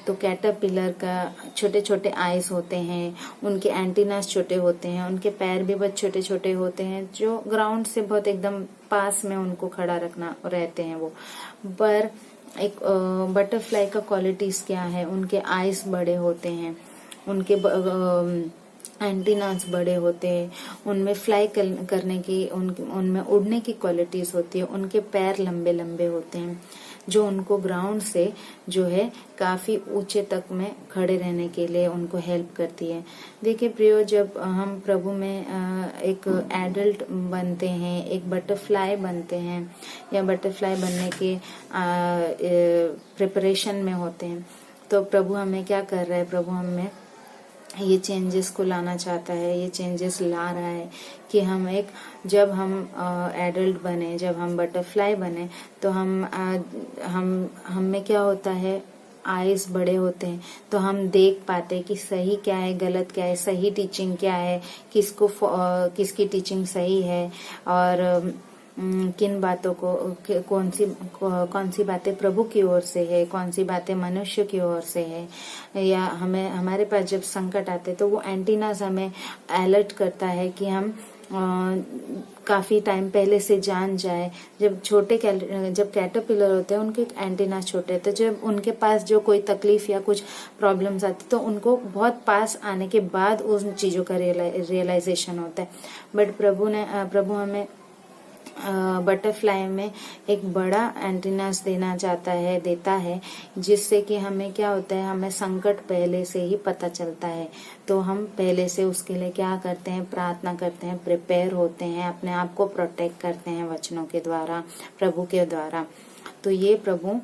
तो कैटरपिलर का छोटे छोटे आइज होते हैं, उनके एंटीनास छोटे होते हैं, उनके पैर भी बहुत छोटे छोटे होते हैं, जो ग्राउंड से बहुत एकदम पास में उनको खड़ा रखना रहते हैं वो। पर एक बटरफ्लाई का क्वालिटीज क्या है, उनके आइज बड़े होते हैं, उनके एंटीनास बड़े होते हैं, उनमें फ्लाई करने की उनमें उड़ने की क्वालिटीज होती है, उनके पैर लंबे लंबे होते हैं जो उनको ग्राउंड से जो है काफी ऊंचे तक में खड़े रहने के लिए उनको हेल्प करती है। देखिए प्रियो, जब हम प्रभु में एक एडल्ट बनते हैं, एक बटरफ्लाई बनते हैं या बटरफ्लाई बनने के प्रिपरेशन में होते हैं, तो प्रभु हमें क्या कर रहा है, प्रभु हमें ये चेंजेस को लाना चाहता है, ये चेंजेस ला रहा है कि हम जब हम एडल्ट बने, जब हम बटरफ्लाई बने, तो हम में क्या होता है, आइज बड़े होते हैं, तो हम देख पाते कि सही क्या है, गलत क्या है, सही टीचिंग क्या है, किसकी टीचिंग सही है और किन बातों को कौन सी बातें प्रभु की ओर से है, कौन सी बातें मनुष्य की ओर से है। या हमारे पास जब संकट आते तो वो एंटीनास हमें अलर्ट करता है कि हम काफी टाइम पहले से जान जाए। जब कैटरपिलर होते हैं उनके एंटीनास छोटे होते हैं, जब उनके पास जो कोई तकलीफ या कुछ प्रॉब्लम्स आती तो उनको बहुत पास आने के बाद उन चीजों का रियलाइजेशन होता है। बट प्रभु हमें बटरफ्लाई में एक बड़ा एंटीनास देता है जिससे कि हमें क्या होता है, हमें संकट पहले से ही पता चलता है, तो हम पहले से उसके लिए क्या करते हैं, प्रार्थना करते हैं, प्रिपेयर होते हैं, अपने आप को प्रोटेक्ट करते हैं वचनों के द्वारा, प्रभु के द्वारा। तो ये प्रभु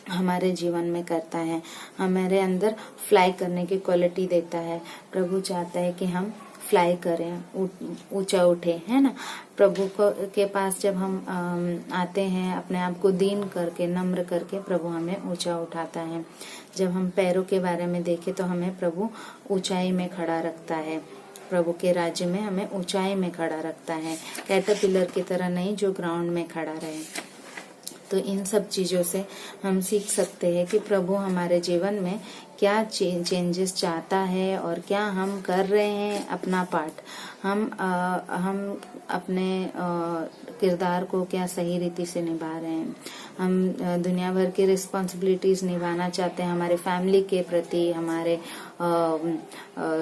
हमारे जीवन में करता है, हमारे अंदर फ्लाई करने की क्वालिटी देता है। प्रभु चाहता है कि हम फ्लाई करें, ऊंचा उठे, है ना। प्रभु के पास जब हम आते हैं, अपने आप को दीन करके, नम्र करके, प्रभु हमें ऊंचा उठाता है। जब हम पैरों के बारे में देखें तो हमें प्रभु ऊंचाई में खड़ा रखता है, प्रभु के राज्य में हमें ऊंचाई में खड़ा रखता है, कैटरपिलर की तरह नहीं जो ग्राउंड में खड़ा रहे। तो इन सब चीजों से हम सीख सकते हैं कि प्रभु हमारे जीवन में क्या चेंजेस चाहता है और क्या हम कर रहे हैं अपना पार्ट। हम अपने किरदार को क्या सही रीति से निभा रहे हैं। हम दुनिया भर की रिस्पॉन्सिबिलिटीज निभाना चाहते हैं, हमारे फैमिली के प्रति, हमारे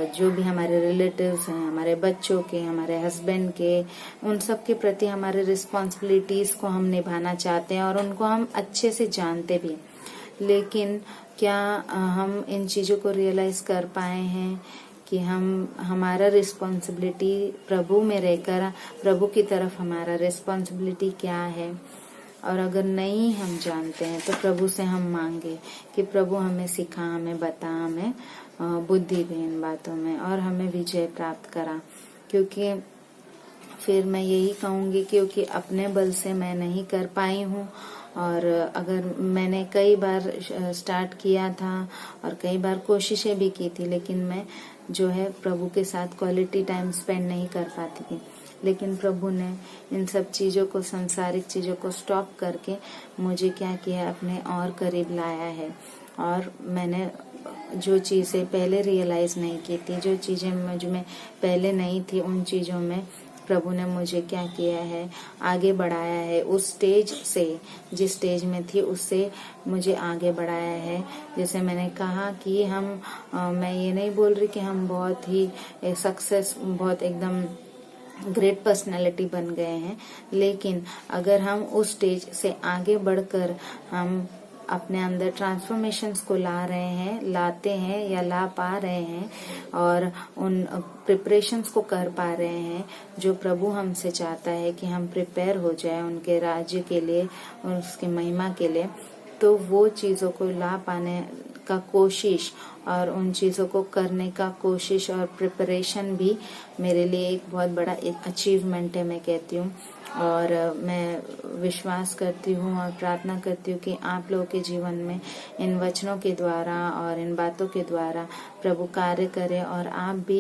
जो भी हमारे रिलेटिव्स हैं, हमारे बच्चों के, हमारे हस्बैंड के, उन सब के प्रति हमारे रिस्पॉन्सिबिलिटीज को हम निभाना चाहते हैं और उनको हम अच्छे से जानते भी। लेकिन क्या हम इन चीजों को रियलाइज कर पाए हैं कि हमारा रिस्पॉन्सिबिलिटी प्रभु में रहकर प्रभु की तरफ हमारा रिस्पॉन्सिबिलिटी क्या है। और अगर नहीं हम जानते हैं तो प्रभु से हम मांगे कि प्रभु हमें सिखा, हमें बता, हमें बुद्धि दे इन बातों में और हमें विजय प्राप्त करा। क्योंकि फिर मैं यही कहूंगी, क्योंकि अपने बल से मैं नहीं कर पाई हूँ। और अगर मैंने कई बार स्टार्ट किया था और कई बार कोशिशें भी की थी, लेकिन मैं जो है प्रभु के साथ क्वालिटी टाइम स्पेंड नहीं कर पाती थी। लेकिन प्रभु ने इन सब चीजों को, सांसारिक चीजों को स्टॉप करके मुझे क्या किया, अपने और करीब लाया है। और मैंने जो चीजें पहले रियलाइज नहीं की थी, जो चीजें मुझ में पहले नहीं थी, उन चीजों में प्रभु ने मुझे क्या किया है, आगे बढ़ाया है। उस स्टेज से, जिस स्टेज में थी उससे मुझे आगे बढ़ाया है। जैसे मैंने कहा कि मैं ये नहीं बोल रही कि हम बहुत ही सक्सेस, बहुत एकदम ग्रेट पर्सनालिटी बन गए हैं, लेकिन अगर हम उस स्टेज से आगे बढ़कर हम अपने अंदर ट्रांसफॉर्मेशंस को ला रहे हैं, लाते हैं या ला पा रहे हैं, और उन प्रिपरेशंस को कर पा रहे हैं जो प्रभु हमसे चाहता है कि हम प्रिपेयर हो जाए उनके राज्य के लिए और उसकी महिमा के लिए, तो वो चीजों को ला पाने का कोशिश और उन चीजों को करने का कोशिश और प्रिपरेशन भी मेरे लिए एक बहुत बड़ा एक अचीवमेंट है, मैं कहती हूँ। और मैं विश्वास करती हूँ और प्रार्थना करती हूँ कि आप लोगों के जीवन में इन वचनों के द्वारा और इन बातों के द्वारा प्रभु कार्य करे, और आप भी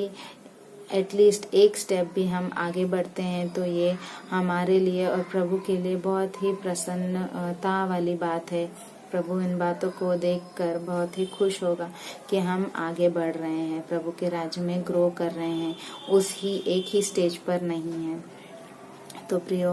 एटलीस्ट एक स्टेप भी हम आगे बढ़ते हैं तो ये हमारे लिए और प्रभु के लिए बहुत ही प्रसन्नता वाली बात है। प्रभु इन बातों को देखकर बहुत ही खुश होगा कि हम आगे बढ़ रहे हैं, प्रभु के राज्य में ग्रो कर रहे हैं, एक ही स्टेज पर नहीं है। तो प्रियो,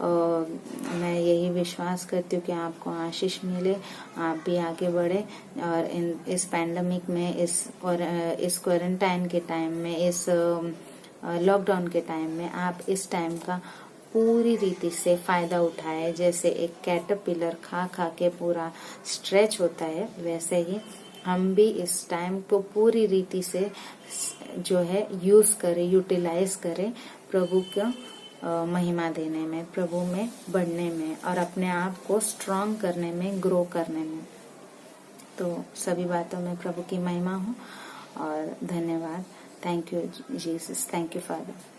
मैं यही विश्वास करती हूँ कि आपको आशीष मिले, आप भी आगे बढ़े और इस पैंडेमिक में, इस क्वारंटाइन के टाइम में, इस लॉकडाउन के टाइम में आप इस टाइम का पूरी रीति से फायदा उठाए। जैसे एक कैटरपिलर खा खा के पूरा स्ट्रेच होता है, वैसे ही हम भी इस टाइम को पूरी रीति से जो है यूज करें, यूटिलाइज करें प्रभु को महिमा देने में, प्रभु में बढ़ने में और अपने आप को स्ट्रांग करने में, ग्रो करने में। तो सभी बातों में प्रभु की महिमा हो और धन्यवाद। Thank you Jesus, thank you father.